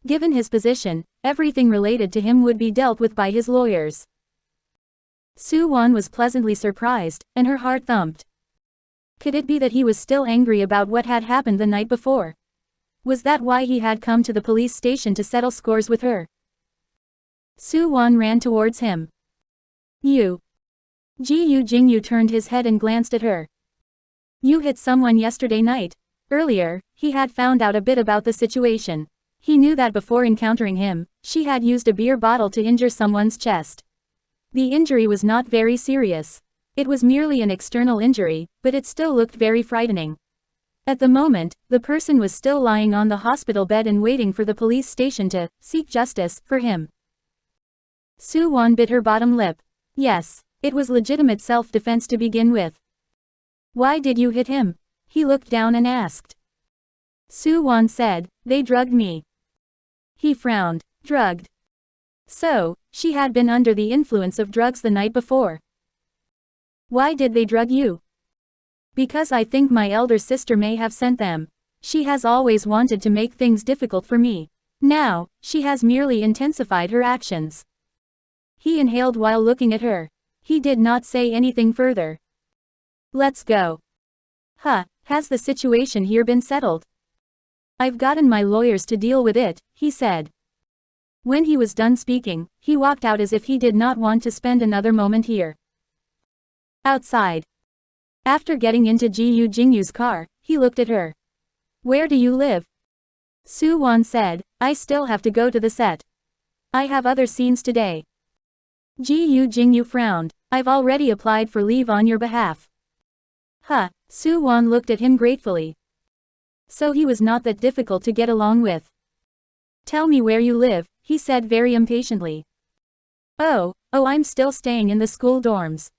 Given his position, everything related to him would be dealt with by his lawyers. Suwon was pleasantly surprised, and her heart thumped. Could it be that he was still angry about what had happened the night before? Was that why he had come to the police station to settle scores with her? Suwon ran towards him. You. Gu Jingze turned his head and glanced at her. You hit someone yesterday night. Earlier, he had found out a bit about the situation. He knew that before encountering him, she had used a beer bottle to injure someone's chest. The injury was not very serious. It was merely an external injury, but it still looked very frightening. At the moment, the person was still lying on the hospital bed and waiting for the police station to seek justice for him. Suwon bit her bottom lip. Yes, it was legitimate self-defense to begin with. Why did you hit him? He looked down and asked. Suwon said, they drugged me. He frowned. Drugged. So, she had been under the influence of drugs the night before. Why did they drug you? Because I think my elder sister may have sent them. She has always wanted to make things difficult for me. Now, she has merely intensified her actions. He inhaled while looking at her. He did not say anything further. Let's go. Huh, has the situation here been settled? I've gotten my lawyers to deal with it, he said. When he was done speaking, he walked out as if he did not want to spend another moment here. Outside. After getting into Gu Jingyu's car, he looked at her. Where do you live? Su Wan said, I still have to go to the set. I have other scenes today. Gu Jingyu frowned. I've already applied for leave on your behalf. Huh, Su Wan looked at him gratefully. So he was not that difficult to get along with. Tell me where you live, he said very impatiently. Oh, I'm still staying in the school dorms.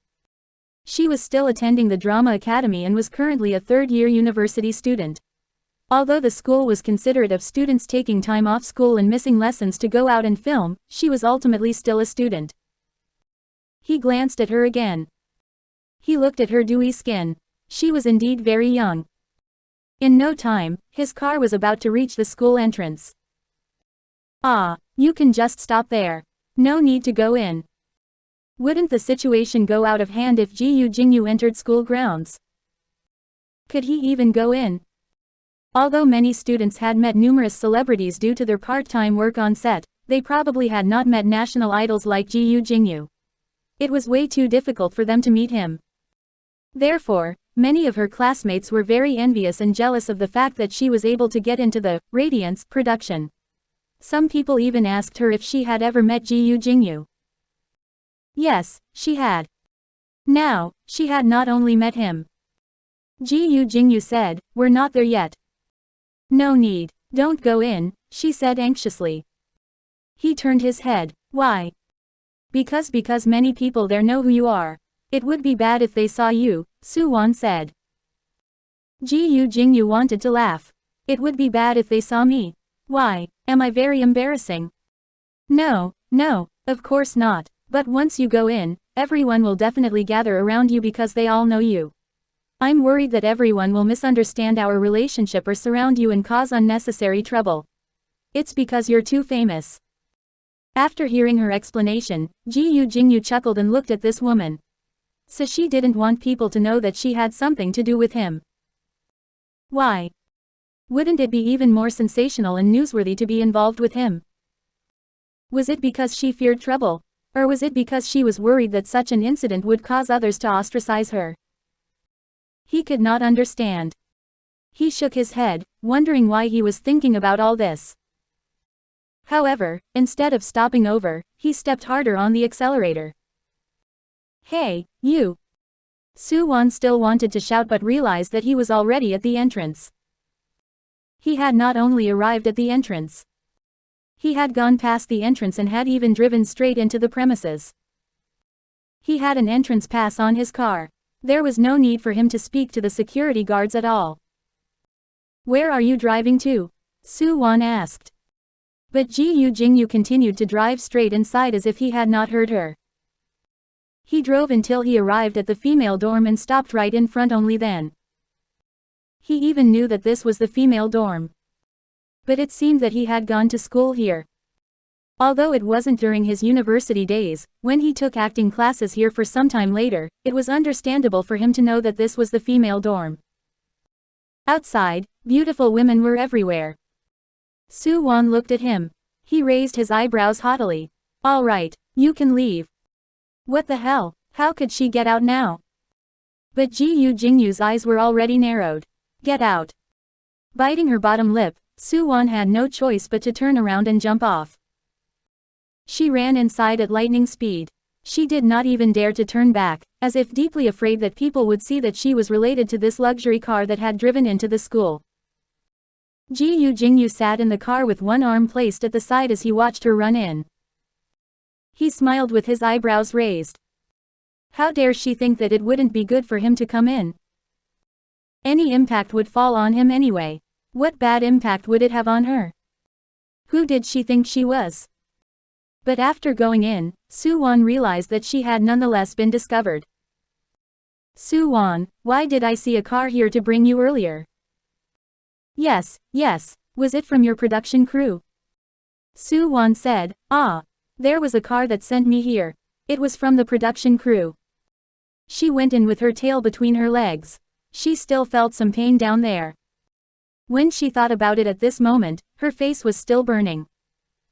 She was still attending the drama academy and was currently a third-year university student. Although the school was considerate of students taking time off school and missing lessons to go out and film, she was ultimately still a student. He glanced at her again. He looked at her dewy skin. She was indeed very young. In no time, his car was about to reach the school entrance. Ah, you can just stop there. No need to go in. Wouldn't the situation go out of hand if Gu Jingyu entered school grounds? Could he even go in? Although many students had met numerous celebrities due to their part-time work on set, they probably had not met national idols like Gu Jingyu. It was way too difficult for them to meet him. Therefore, many of her classmates were very envious and jealous of the fact that she was able to get into the Radiance production. Some people even asked her if she had ever met Gu Jingyu. Yes, she had. Now, she had not only met him. Gu Jingyu said, we're not there yet. No need, don't go in, she said anxiously. He turned his head. Why? Because many people there know who you are. It would be bad if they saw you, Su Wan said. Gu Jingyu wanted to laugh. It would be bad if they saw me. Why, am I very embarrassing? No, of course not. But once you go in, everyone will definitely gather around you because they all know you. I'm worried that everyone will misunderstand our relationship or surround you and cause unnecessary trouble. It's because you're too famous. After hearing her explanation, Gu Jingyu chuckled and looked at this woman. So she didn't want people to know that she had something to do with him. Why? Wouldn't it be even more sensational and newsworthy to be involved with him? Was it because she feared trouble? Or was it because she was worried that such an incident would cause others to ostracize her? He could not understand. He shook his head, wondering why he was thinking about all this. However, instead of stopping over, he stepped harder on the accelerator. Hey, you! Su Wan still wanted to shout but realized that he was already at the entrance. He had not only arrived at the entrance. He had gone past the entrance and had even driven straight into the premises. He had an entrance pass on his car. There was no need for him to speak to the security guards at all. Where are you driving to? Su Wan asked. But Gu Jingyu continued to drive straight inside as if he had not heard her. He drove until he arrived at the female dorm and stopped right in front only then. He even knew that this was the female dorm. But it seemed that he had gone to school here. Although it wasn't during his university days, when he took acting classes here for some time later, it was understandable for him to know that this was the female dorm. Outside, beautiful women were everywhere. Su Wan looked at him. He raised his eyebrows haughtily. All right, you can leave. What the hell, how could she get out now? But Gu Jingyu's eyes were already narrowed. Get out. Biting her bottom lip, Su Wan had no choice but to turn around and jump off. She ran inside at lightning speed. She did not even dare to turn back, as if deeply afraid that people would see that she was related to this luxury car that had driven into the school. Gu Jingyu sat in the car with one arm placed at the side as he watched her run in. He smiled with his eyebrows raised. How dare she think that it wouldn't be good for him to come in? Any impact would fall on him anyway. What bad impact would it have on her? Who did she think she was? But after going in, Su Wan realized that she had nonetheless been discovered. Su Wan, why did I see a car here to bring you earlier? Yes, was it from your production crew? Su Wan said, ah. There was a car that sent me here. It was from the production crew. She went in with her tail between her legs. She still felt some pain down there. When she thought about it at this moment, her face was still burning.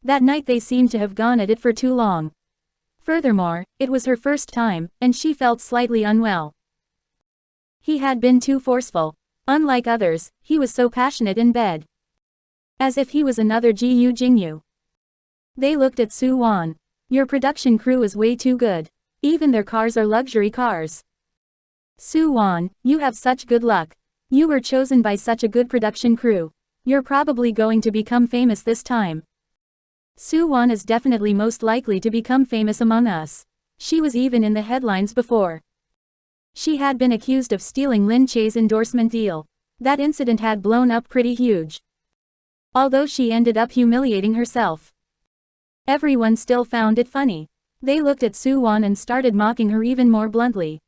That night they seemed to have gone at it for too long. Furthermore, it was her first time, and she felt slightly unwell. He had been too forceful. Unlike others, he was so passionate in bed. As if he was another Gu Jingze. They looked at Su Wan. Your production crew is way too good. Even their cars are luxury cars. Su Wan, you have such good luck. You were chosen by such a good production crew. You're probably going to become famous this time. Su Wan is definitely most likely to become famous among us. She was even in the headlines before. She had been accused of stealing Lin Che's endorsement deal. That incident had blown up pretty huge. Although she ended up humiliating herself. Everyone still found it funny. They looked at Su Wan and started mocking her even more bluntly.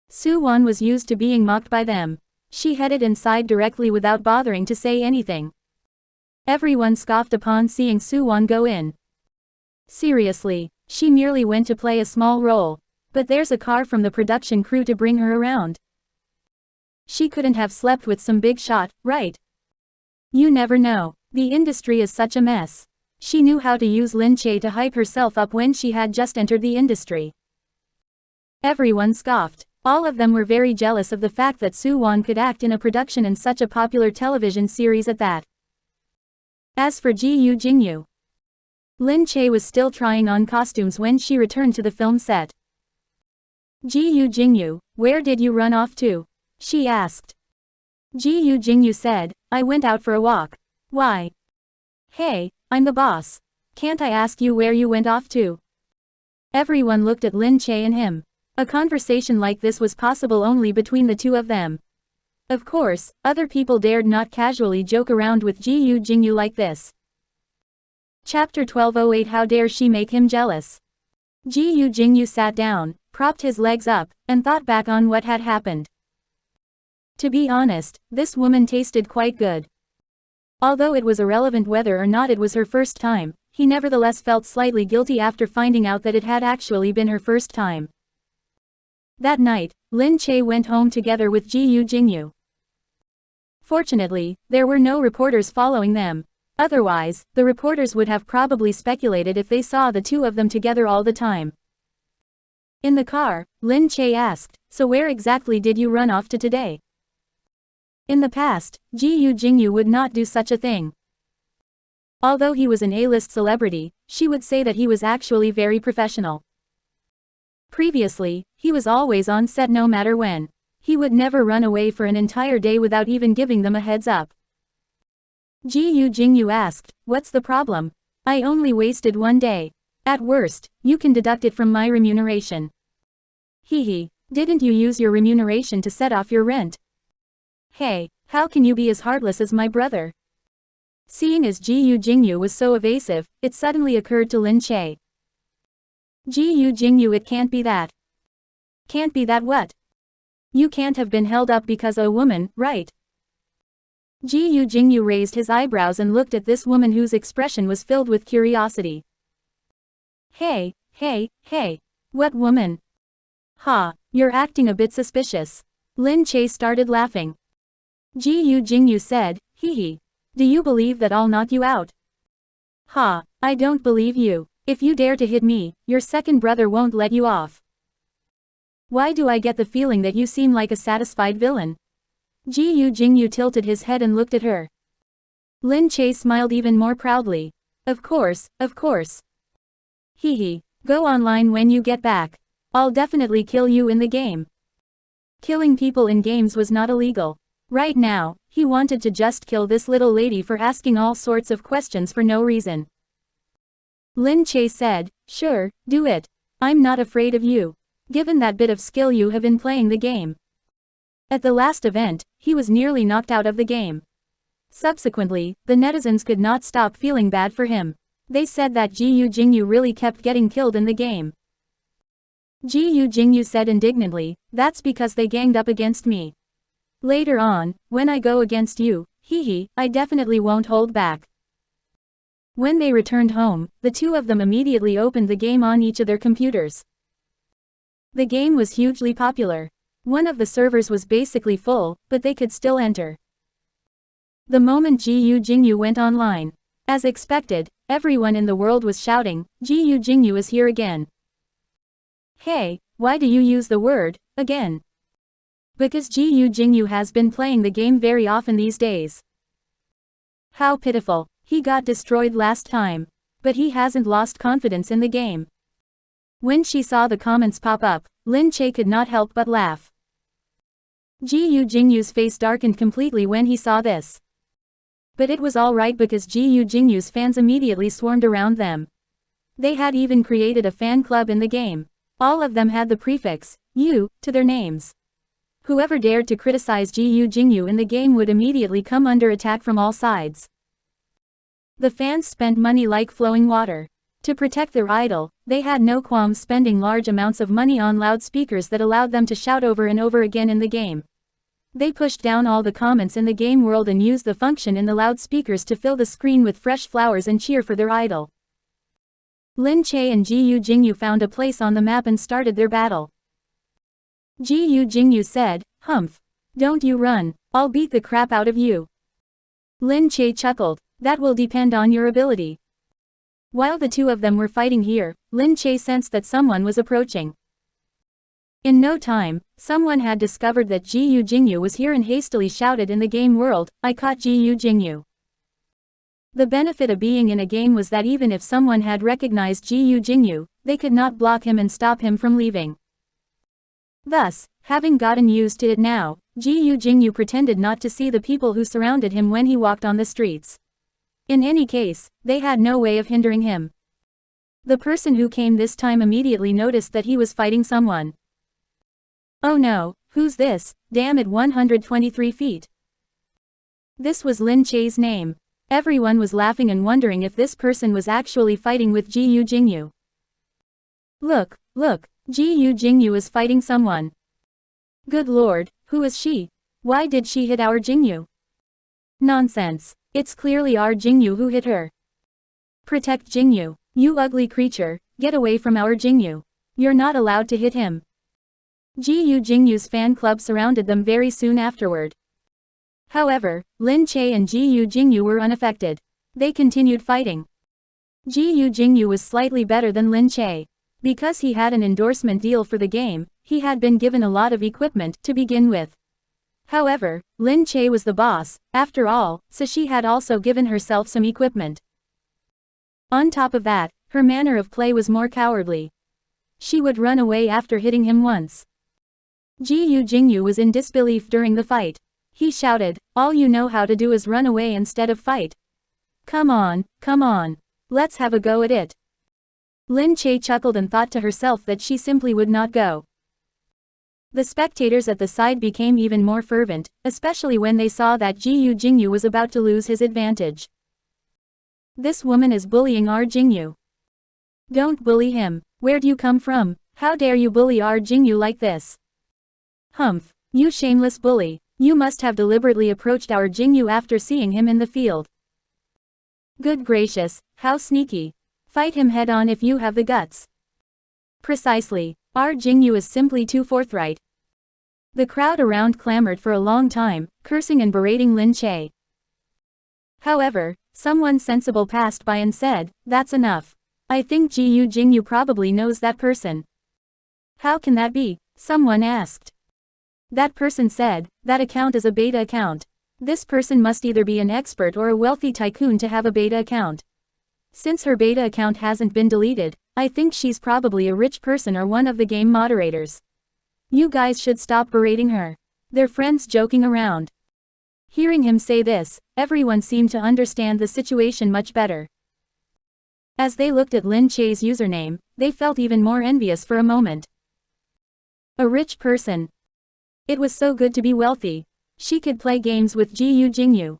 Su Wan was used to being mocked by them. She headed inside directly without bothering to say anything. Everyone scoffed upon seeing Su Wan go in. Seriously, she merely went to play a small role. But there's a car from the production crew to bring her around. She couldn't have slept with some big shot, right? You never know. The industry is such a mess. She knew how to use Lin Che to hype herself up when she had just entered the industry. Everyone scoffed. All of them were very jealous of the fact that Su Wan could act in a production in such a popular television series at that. As for Gu Jingze, Lin Che was still trying on costumes when she returned to the film set. Gu Jingze, where did you run off to? She asked. Gu Jingze said, I went out for a walk. Why? Hey, I'm the boss. Can't I ask you where you went off to? Everyone looked at Lin Che and him. A conversation like this was possible only between the two of them. Of course, other people dared not casually joke around with Gu Jingze like this. Chapter 1208 How dare she make him jealous? Gu Jingze sat down, propped his legs up, and thought back on what had happened. To be honest, this woman tasted quite good. Although it was irrelevant whether or not it was her first time, he nevertheless felt slightly guilty after finding out that it had actually been her first time. That night, Lin Che went home together with Gu Jingze. Fortunately, there were no reporters following them. Otherwise, the reporters would have probably speculated if they saw the two of them together all the time. In the car, Lin Che asked, so where exactly did you run off to today? In the past, Gu Jingze would not do such a thing. Although he was an A-list celebrity, she would say that he was actually very professional. Previously, he was always on set no matter when. He would never run away for an entire day without even giving them a heads up. Gu Jingze asked, what's the problem? I only wasted one day. At worst, you can deduct it from my remuneration. Hehe, didn't you use your remuneration to set off your rent? Hey, how can you be as heartless as my brother? Seeing as Gu Jingze was so evasive, it suddenly occurred to Lin Che. Gu Jingze, it can't be that. Can't be that what? You can't have been held up because a woman, right? Gu Jingze raised his eyebrows and looked at this woman whose expression was filled with curiosity. Hey, what woman? Ha, you're acting a bit suspicious. Lin Che started laughing. Gu Jingze said, hehe. Do you believe that I'll knock you out? Ha, I don't believe you. If you dare to hit me, your second brother won't let you off. Why do I get the feeling that you seem like a satisfied villain? Gu Jingze tilted his head and looked at her. Lin Che smiled even more proudly. Of course. Hehe. Go online when you get back. I'll definitely kill you in the game. Killing people in games was not illegal. Right now, he wanted to just kill this little lady for asking all sorts of questions for no reason. Lin Che said, sure, do it. I'm not afraid of you. Given that bit of skill you have in playing the game. At the last event, he was nearly knocked out of the game. Subsequently, the netizens could not stop feeling bad for him. They said that Gu Jingze really kept getting killed in the game. Gu Jingze said indignantly, that's because they ganged up against me. Later on, when I go against you, hehe, I definitely won't hold back. When they returned home, the two of them immediately opened the game on each of their computers. The game was hugely popular. One of the servers was basically full, but they could still enter. The moment Gu Jingze went online, as expected, everyone in the world was shouting, Gu Jingze is here again. Hey, why do you use the word, again? Because Gu Jingze has been playing the game very often these days. How pitiful, he got destroyed last time. But he hasn't lost confidence in the game. When she saw the comments pop up, Lin Che could not help but laugh. Gu Jingze's face darkened completely when he saw this. But it was alright because Gu Jingze's fans immediately swarmed around them. They had even created a fan club in the game. All of them had the prefix, U, to their names. Whoever dared to criticize Gu Jingze in the game would immediately come under attack from all sides. The fans spent money like flowing water. To protect their idol, they had no qualms spending large amounts of money on loudspeakers that allowed them to shout over and over again in the game. They pushed down all the comments in the game world and used the function in the loudspeakers to fill the screen with fresh flowers and cheer for their idol. Lin Che and Gu Jingze found a place on the map and started their battle. Gu Jingze said, "Humph. Don't you run, I'll beat the crap out of you." Lin Che chuckled, "That will depend on your ability." While the two of them were fighting here, Lin Che sensed that someone was approaching. In no time, someone had discovered that Gu Jingze was here and hastily shouted in the game world, "I caught Gu Jingze." The benefit of being in a game was that even if someone had recognized Gu Jingze, they could not block him and stop him from leaving. Thus, having gotten used to it now, Gu Jingze pretended not to see the people who surrounded him when he walked on the streets. In any case, they had no way of hindering him. The person who came this time immediately noticed that he was fighting someone. "Oh no, who's this, damn it 123 feet. This was Lin Che's name. Everyone was laughing and wondering if this person was actually fighting with Gu Jingze. Look, Gu Jingze is fighting someone. Good lord, who is she? Why did she hit our Jingze? Nonsense, it's clearly our Jingze who hit her. Protect Jingze, you ugly creature, get away from our Jingze. You're not allowed to hit him." Gu Jingze's fan club surrounded them very soon afterward. However, Lin Che and Gu Jingze were unaffected. They continued fighting. Gu Jingze was slightly better than Lin Che. Because he had an endorsement deal for the game, he had been given a lot of equipment to begin with. However, Lin Che was the boss, after all, so she had also given herself some equipment. On top of that, her manner of play was more cowardly. She would run away after hitting him once. Gu Jingze was in disbelief during the fight. He shouted, "All you know how to do is run away instead of fight. Come on, let's have a go at it." Lin Che chuckled and thought to herself that she simply would not go. The spectators at the side became even more fervent, especially when they saw that Gu Jingze was about to lose his advantage. "This woman is bullying our Jingze. Don't bully him. Where'd you come from? How dare you bully our Jingze like this? Humph, you shameless bully. You must have deliberately approached our Jingze after seeing him in the field. Good gracious, how sneaky. Fight him head on if you have the guts." Precisely, our Jingze is simply too forthright. The crowd around clamored for a long time, cursing and berating Lin Che. However, someone sensible passed by and said, "That's enough. I think Gu Jingze probably knows that person." "How can that be?" someone asked. That person said, "That account is a beta account. This person must either be an expert or a wealthy tycoon to have a beta account. Since her beta account hasn't been deleted, I think she's probably a rich person or one of the game moderators. You guys should stop berating her. They're friends joking around." Hearing him say this, everyone seemed to understand the situation much better. As they looked at Lin Che's username, they felt even more envious for a moment. A rich person. It was so good to be wealthy. She could play games with Gu Jingze.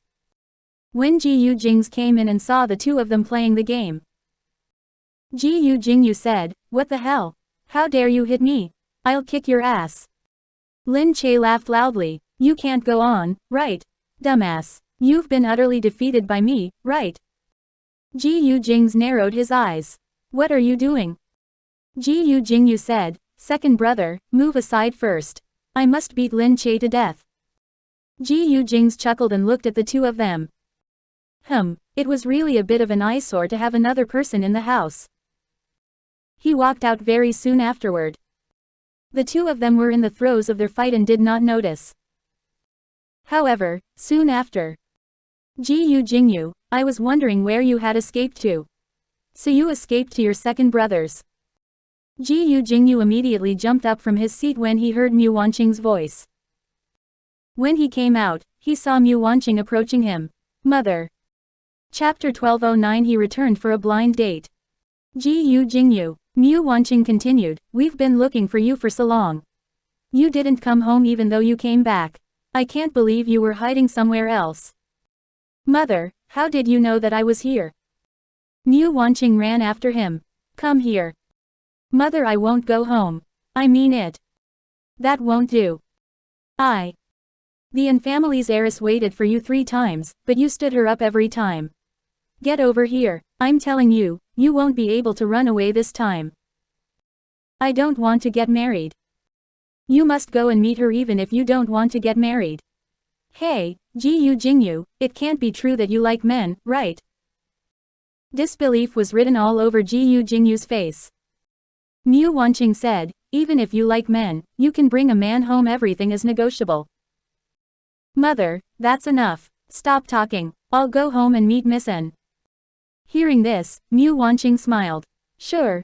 When Gu Jingze came in and saw the two of them playing the game, Gu Jingze said, "What the hell? How dare you hit me? I'll kick your ass." Lin Che laughed loudly. "You can't go on, right? Dumbass. You've been utterly defeated by me, right?" Gu Jingze narrowed his eyes. What are you doing? Gu Jingze said, second brother, move aside first. I must beat Lin Che to death. Gu Jingze chuckled and looked at the two of them. It was really a bit of an eyesore to have another person in the house. He walked out very soon afterward. The two of them were in the throes of their fight and did not notice. However, soon after. Gu Jingze, I was wondering where you had escaped to. So you escaped to your second brothers. Gu Jingze immediately jumped up from his seat when he heard Mu Wanqing's voice. When he came out, he saw Mu Wanqing approaching him. Mother. Chapter 1209. He returned for a blind date. Gu Jingze, Mu Wanqing continued, we've been looking for you for so long. You didn't come home even though you came back. I can't believe you were hiding somewhere else. Mother, how did you know that I was here? Mu Wanqing ran after him. Come here. Mother, I won't go home. I mean it. That won't do. The family's heiress waited for you 3 times, but you stood her up every time. Get over here, I'm telling you, you won't be able to run away this time. I don't want to get married. You must go and meet her even if you don't want to get married. Hey, Gu Jingze, it can't be true that you like men, right? Disbelief was written all over Gu Jingze's face. Mu Wanqing said, even if you like men, you can bring a man home, everything is negotiable. Mother, that's enough. Stop talking, I'll go home and meet Miss N. Hearing this, Mu Wanqing smiled. Sure,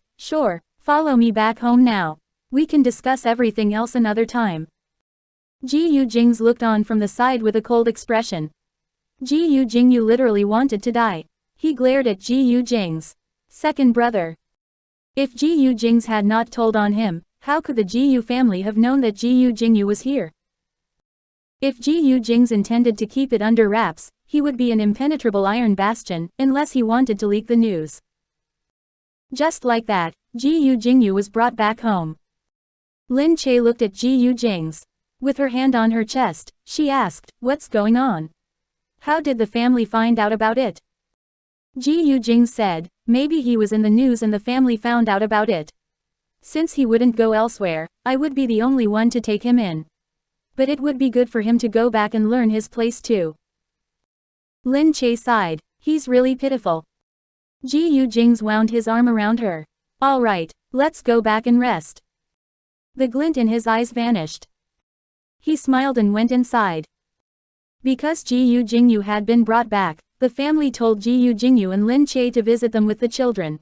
follow me back home now. We can discuss everything else another time. Gu Jingze looked on from the side with a cold expression. Gu Jingze literally wanted to die. He glared at Gu Jingze. Second brother. If Gu Jingze had not told on him, how could the Gu family have known that Gu Jingze was here? If Gu Jingze intended to keep it under wraps, he would be an impenetrable iron bastion, unless he wanted to leak the news. Just like that, Gu Jingze was brought back home. Lin Che looked at Gu Jingze. With her hand on her chest, she asked, what's going on? How did the family find out about it? Gu Jingze said, maybe he was in the news and the family found out about it. Since he wouldn't go elsewhere, I would be the only one to take him in. But it would be good for him to go back and learn his place too. Lin Che sighed, he's really pitiful. Gu Jingze wound his arm around her. Alright, let's go back and rest. The glint in his eyes vanished. He smiled and went inside. Because Gu Jingze had been brought back, the family told Gu Jingze and Lin Che to visit them with the children.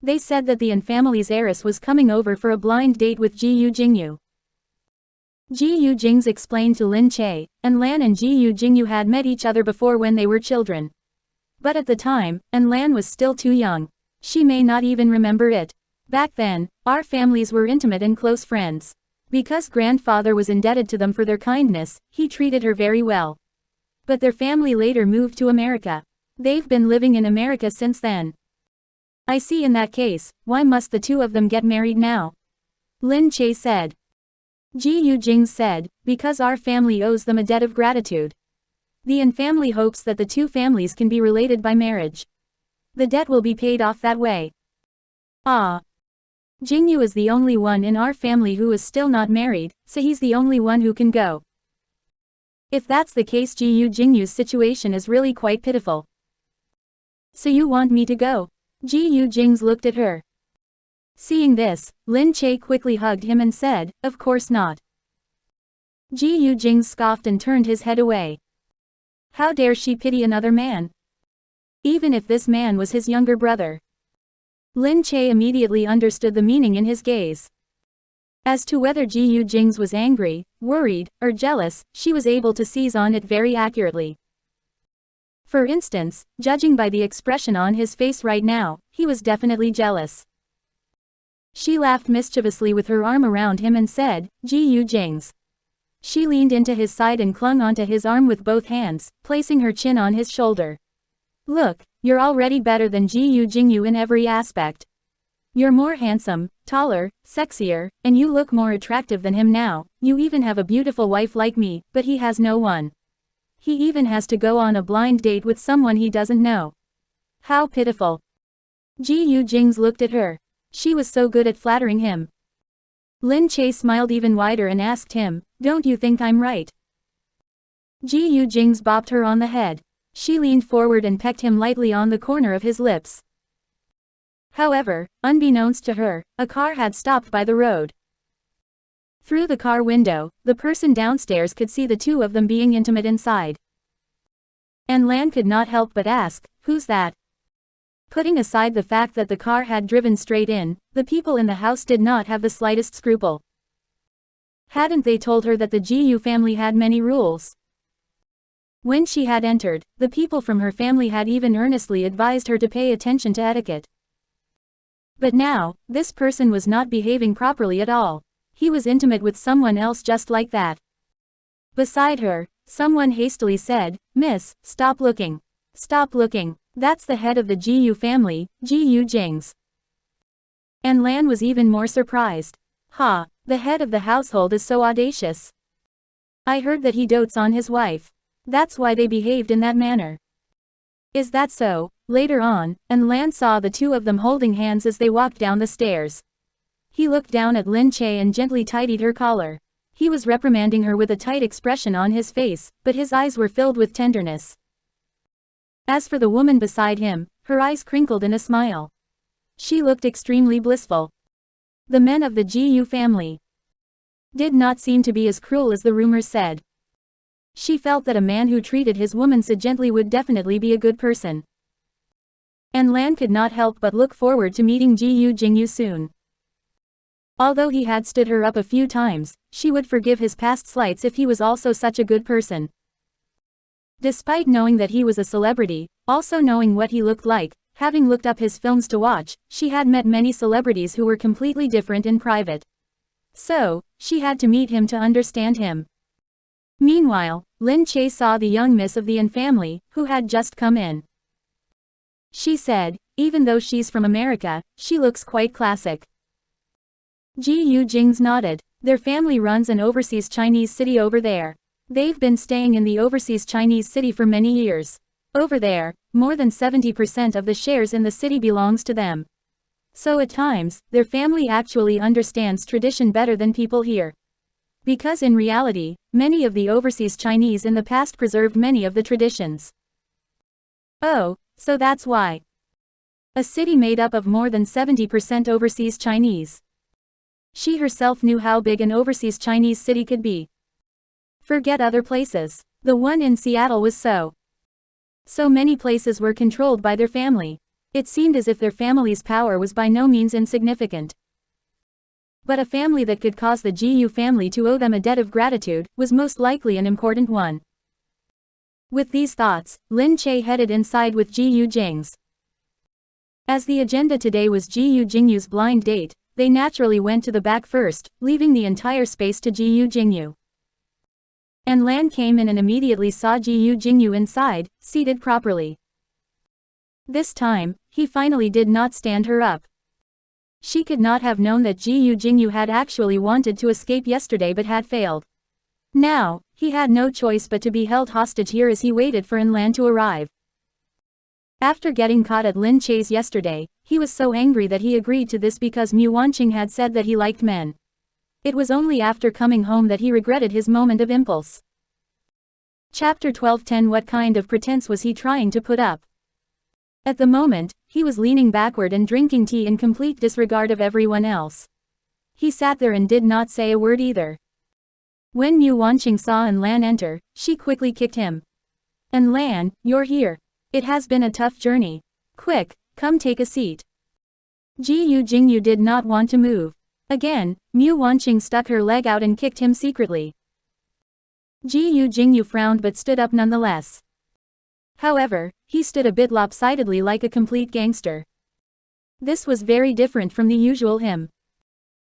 They said that the family's heiress was coming over for a blind date with Gu Jingze. Gu Jingze explained to Lin Che, and Lan and Gu Jingze had met each other before when they were children. But at the time, Lan was still too young. She may not even remember it. Back then, our families were intimate and close friends. Because grandfather was indebted to them for their kindness, he treated her very well. But their family later moved to America. They've been living in America since then. I see. In that case, why must the two of them get married now? Lin Che said. Gu Jingze said, because our family owes them a debt of gratitude. The family hopes that the two families can be related by marriage. The debt will be paid off that way. Jingze is the only one in our family who is still not married, so he's the only one who can go. If that's the case, Gu Jingze's situation is really quite pitiful. So you want me to go? Gu Jingze looked at her. Seeing this, Lin Che quickly hugged him and said, of course not. Gu Jingze scoffed and turned his head away. How dare she pity another man? Even if this man was his younger brother. Lin Che immediately understood the meaning in his gaze. As to whether Gu Jingze was angry, worried, or jealous, she was able to seize on it very accurately. For instance, judging by the expression on his face right now, he was definitely jealous. She laughed mischievously with her arm around him and said, Gu Jingze. She leaned into his side and clung onto his arm with both hands, placing her chin on his shoulder. Look, you're already better than Gu Jingze in every aspect. You're more handsome, taller, sexier, and you look more attractive than him now. You even have a beautiful wife like me, but he has no one. He even has to go on a blind date with someone he doesn't know. How pitiful. Gu Jingze looked at her. She was so good at flattering him. Lin Che smiled even wider and asked him, "Don't you think I'm right?" Gu Jingze bopped her on the head. She leaned forward and pecked him lightly on the corner of his lips. However, unbeknownst to her, a car had stopped by the road. Through the car window, the person downstairs could see the two of them being intimate inside. And Lan could not help but ask, "Who's that?" Putting aside the fact that the car had driven straight in, the people in the house did not have the slightest scruple. Hadn't they told her that the Gu family had many rules? When she had entered, the people from her family had even earnestly advised her to pay attention to etiquette. But now, this person was not behaving properly at all. He was intimate with someone else just like that. Beside her, someone hastily said, "Miss, stop looking. Stop looking. That's the head of the Gu family, Gu Jingze." And Lan was even more surprised. "Ha, the head of the household is so audacious. I heard that he dotes on his wife. That's why they behaved in that manner." "Is that so?" Later on, and Lan saw the two of them holding hands as they walked down the stairs. He looked down at Lin Che and gently tidied her collar. He was reprimanding her with a tight expression on his face, but his eyes were filled with tenderness. As for the woman beside him, her eyes crinkled in a smile. She looked extremely blissful. The men of the Gu family did not seem to be as cruel as the rumors said. She felt that a man who treated his woman so gently would definitely be a good person. And Lan could not help but look forward to meeting Gu Jingze soon. Although he had stood her up a few times, she would forgive his past slights if he was also such a good person. Despite knowing that he was a celebrity, also knowing what he looked like, having looked up his films to watch, she had met many celebrities who were completely different in private. So, she had to meet him to understand him. Meanwhile, Lin Che saw the young miss of the Yin family, who had just come in. She said, "Even though she's from America, she looks quite classic." Gu Jingze nodded. Their family runs an overseas Chinese city over there. They've been staying in the overseas Chinese city for many years. Over there, more than 70% of the shares in the city belongs to them. So at times, their family actually understands tradition better than people here. Because in reality, many of the overseas Chinese in the past preserved many of the traditions. Oh, so that's why. A city made up of more than 70% overseas Chinese. She herself knew how big an overseas Chinese city could be. Forget other places. The one in Seattle was so many places were controlled by their family. It seemed as if their family's power was by no means insignificant. But a family that could cause the Gu family to owe them a debt of gratitude was most likely an important one. With these thoughts, Lin Che headed inside with Gu Jingze. As the agenda today was Gu Jingze's blind date, they naturally went to the back first, leaving the entire space to Gu Jingze. And Lan came in and immediately saw Gu Jingze inside, seated properly. This time, he finally did not stand her up. She could not have known that Gu Jingze had actually wanted to escape yesterday but had failed. Now, he had no choice but to be held hostage here as he waited for Lan to arrive. After getting caught at Lin Che's yesterday, he was so angry that he agreed to this because Mu Wanqing had said that he liked men. It was only after coming home that he regretted his moment of impulse. Chapter 12:10 What kind of pretense was he trying to put up? At the moment, he was leaning backward and drinking tea in complete disregard of everyone else. He sat there and did not say a word either. When Mu Wanqing saw Lan enter, she quickly kicked him. Lan, you're here. It has been a tough journey. Quick, come take a seat. Gu Jingze did not want to move. Again, Mu Wanqing stuck her leg out and kicked him secretly. Gu Jingze frowned but stood up nonetheless. However, he stood a bit lopsidedly like a complete gangster. This was very different from the usual him.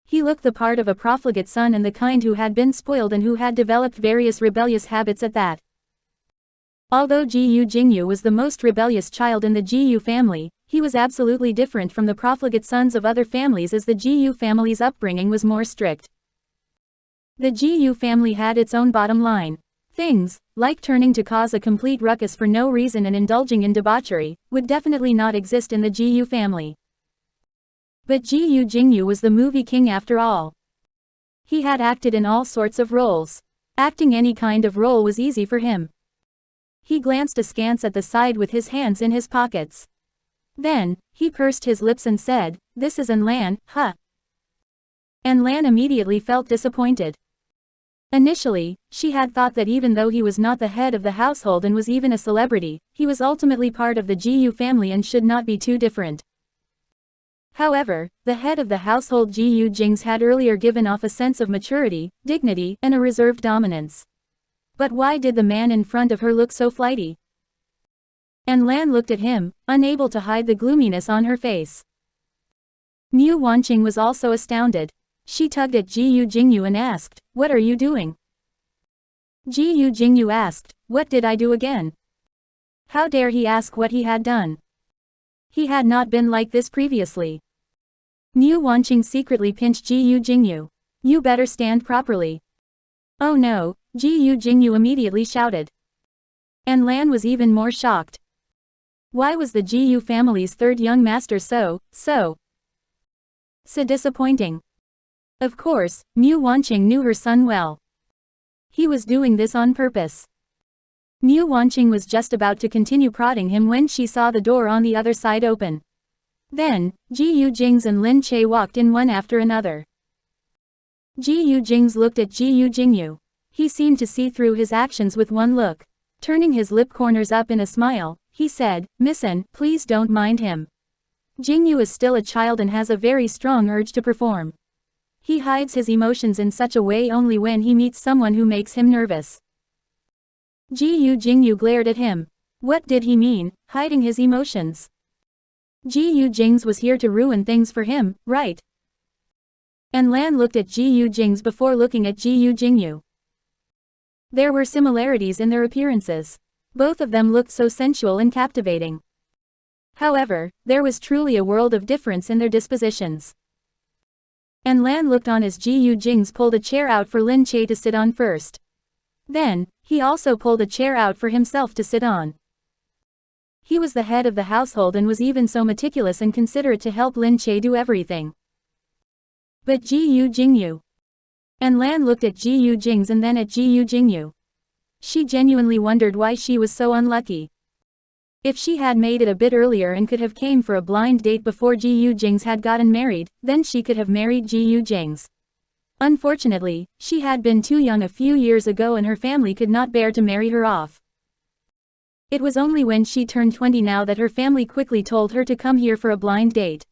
He looked the part of a profligate son and the kind who had been spoiled and who had developed various rebellious habits at that. Although Gu Jingze was the most rebellious child in the Gu family, he was absolutely different from the profligate sons of other families as the Gu family's upbringing was more strict. The Gu family had its own bottom line. Things, like turning to cause a complete ruckus for no reason and indulging in debauchery, would definitely not exist in the Gu family. But Gu Jingyu was the movie king after all. He had acted in all sorts of roles. Acting any kind of role was easy for him. He glanced askance at the side with his hands in his pockets. Then, he pursed his lips and said, "This is An Lan, huh?" An Lan immediately felt disappointed. Initially, she had thought that even though he was not the head of the household and was even a celebrity, he was ultimately part of the Gu family and should not be too different. However, the head of the household Gu Jingze had earlier given off a sense of maturity, dignity, and a reserved dominance. But why did the man in front of her look so flighty? An Lan looked at him, unable to hide the gloominess on her face. Mu Wanqing was also astounded. She tugged at Gu Jingyu and asked, "What are you doing?" Gu Jingyu asked, "What did I do again?" How dare he ask what he had done? He had not been like this previously. Mu Wanqing secretly pinched Gu Jingyu. "You better stand properly." "Oh no," Gu Jingyu immediately shouted. An Lan was even more shocked. Why was the Gu family's third young master so disappointing? Of course, Mu Wanqing knew her son well. He was doing this on purpose. Mu Wanqing was just about to continue prodding him when she saw the door on the other side open. Then, Gu Jingze and Lin Che walked in one after another. Gu Jingze looked at Gu Jingyu. He seemed to see through his actions with one look. Turning his lip corners up in a smile, he said, "Miss An, please don't mind him. Jingyu is still a child and has a very strong urge to perform. He hides his emotions in such a way only when he meets someone who makes him nervous." Gu Jingyu glared at him. What did he mean, hiding his emotions? Gu Jingze was here to ruin things for him, right? An Lan looked at Gu Jingze before looking at Gu Jingyu. There were similarities in their appearances. Both of them looked so sensual and captivating. However, there was truly a world of difference in their dispositions. An Lan looked on as Gu Jingze pulled a chair out for Lin Che to sit on first. Then, he also pulled a chair out for himself to sit on. He was the head of the household and was even so meticulous and considerate to help Lin Che do everything. But Gu Jingyu. An Lan looked at Gu Jingze and then at Gu Jingyu. She genuinely wondered why she was so unlucky. If she had made it a bit earlier and could have came for a blind date before Gu Jingze had gotten married, then she could have married Gu Jingze. Unfortunately, she had been too young a few years ago and her family could not bear to marry her off. It was only when she turned 20 now that her family quickly told her to come here for a blind date.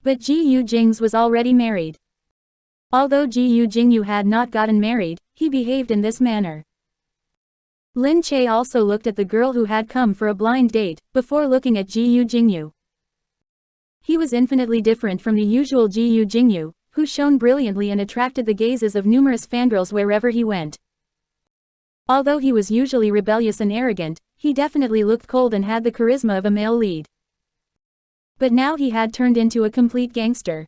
But Gu Jingze was already married. Although Gu Jingyu had not gotten married, he behaved in this manner. Lin Che also looked at the girl who had come for a blind date, before looking at Gu Jingyu. He was infinitely different from the usual Gu Jingyu, who shone brilliantly and attracted the gazes of numerous fangirls wherever he went. Although he was usually rebellious and arrogant, he definitely looked cold and had the charisma of a male lead. But now he had turned into a complete gangster.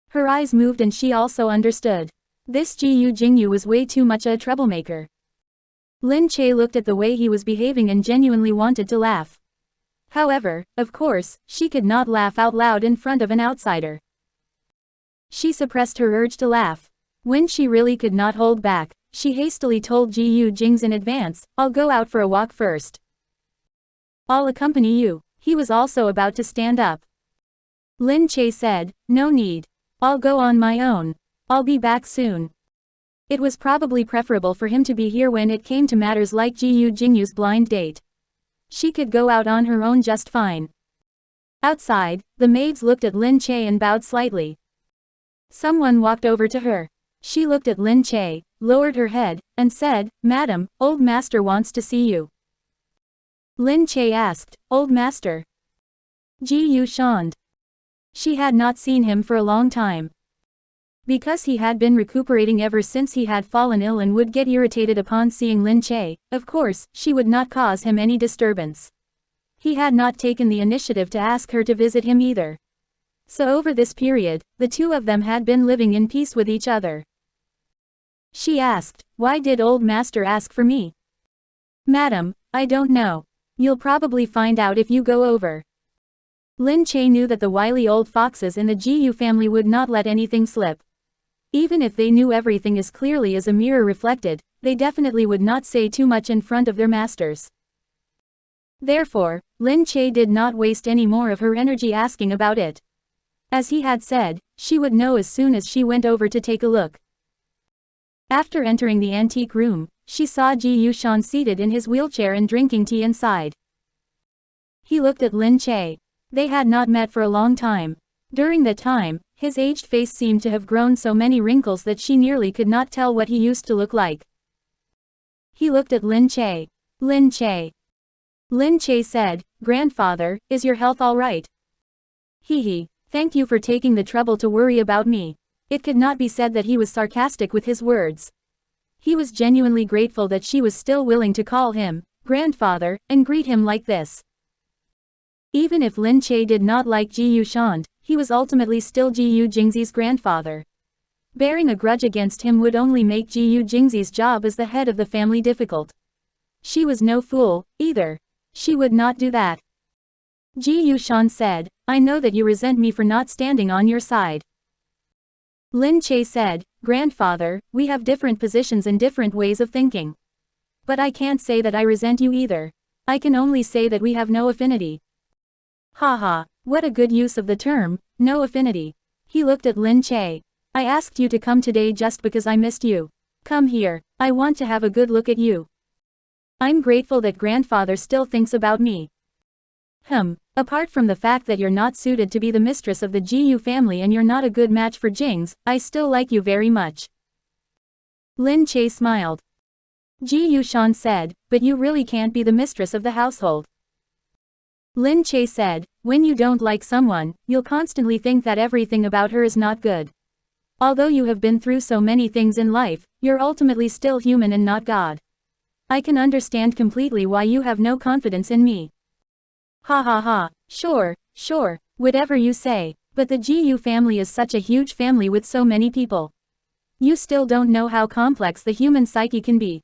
Her eyes moved and she also understood. This Gu Jingyu was way too much a troublemaker. Lin Che looked at the way he was behaving and genuinely wanted to laugh. However, of course, she could not laugh out loud in front of an outsider. She suppressed her urge to laugh. When she really could not hold back, she hastily told Gu Jingze in advance, "I'll go out for a walk first. I'll accompany you." He was also about to stand up. Lin Che said, "No need. I'll go on my own. I'll be back soon." It was probably preferable for him to be here when it came to matters like Gu Jingyu's blind date. She could go out on her own just fine. Outside, the maids looked at Lin Che and bowed slightly. Someone walked over to her. She looked at Lin Che, lowered her head, and said, "Madam, old master wants to see you." Lin Che asked, "Old master?" Gu yawned. She had not seen him for a long time. Because he had been recuperating ever since he had fallen ill and would get irritated upon seeing Lin Che, of course, she would not cause him any disturbance. He had not taken the initiative to ask her to visit him either. So over this period, the two of them had been living in peace with each other. She asked, "Why did old master ask for me?" Madam, I don't know. You'll probably find out if you go over. Lin Che knew that the wily old foxes in the Gu family would not let anything slip. Even if they knew everything as clearly as a mirror reflected, they definitely would not say too much in front of their masters. Therefore, Lin Che did not waste any more of her energy asking about it. As he had said, she would know as soon as she went over to take a look. After entering the antique room, she saw Ji Yushan seated in his wheelchair and drinking tea inside. He looked at Lin Che. They had not met for a long time. During that time, his aged face seemed to have grown so many wrinkles that she nearly could not tell what he used to look like. He looked at Lin Che. Lin Che. Lin Che said, "Grandfather, is your health all right?" Hee. Thank you for taking the trouble to worry about me. It could not be said that he was sarcastic with his words. He was genuinely grateful that she was still willing to call him grandfather and greet him like this. Even if Lin Che did not like Ji Yushan, he was ultimately still Gu Jingze's grandfather. Bearing a grudge against him would only make Gu Jingze's job as the head of the family difficult. She was no fool, either. She would not do that. Ji Yushan said, "I know that you resent me for not standing on your side." Lin Che said, "Grandfather, we have different positions and different ways of thinking. But I can't say that I resent you either. I can only say that we have no affinity." Haha, what a good use of the term, no affinity. He looked at Lin Che. "I asked you to come today just because I missed you. Come here, I want to have a good look at you. I'm grateful that grandfather still thinks about me." Apart from the fact that you're not suited to be the mistress of the Gu family and you're not a good match for Jing's, I still like you very much. Lin Che smiled. Ji Yushan said, "But you really can't be the mistress of the household." Lin Che said, "When you don't like someone, you'll constantly think that everything about her is not good. Although you have been through so many things in life, you're ultimately still human and not God. I can understand completely why you have no confidence in me." Ha ha ha, sure, whatever you say, but the Gu family is such a huge family with so many people. You still don't know how complex the human psyche can be.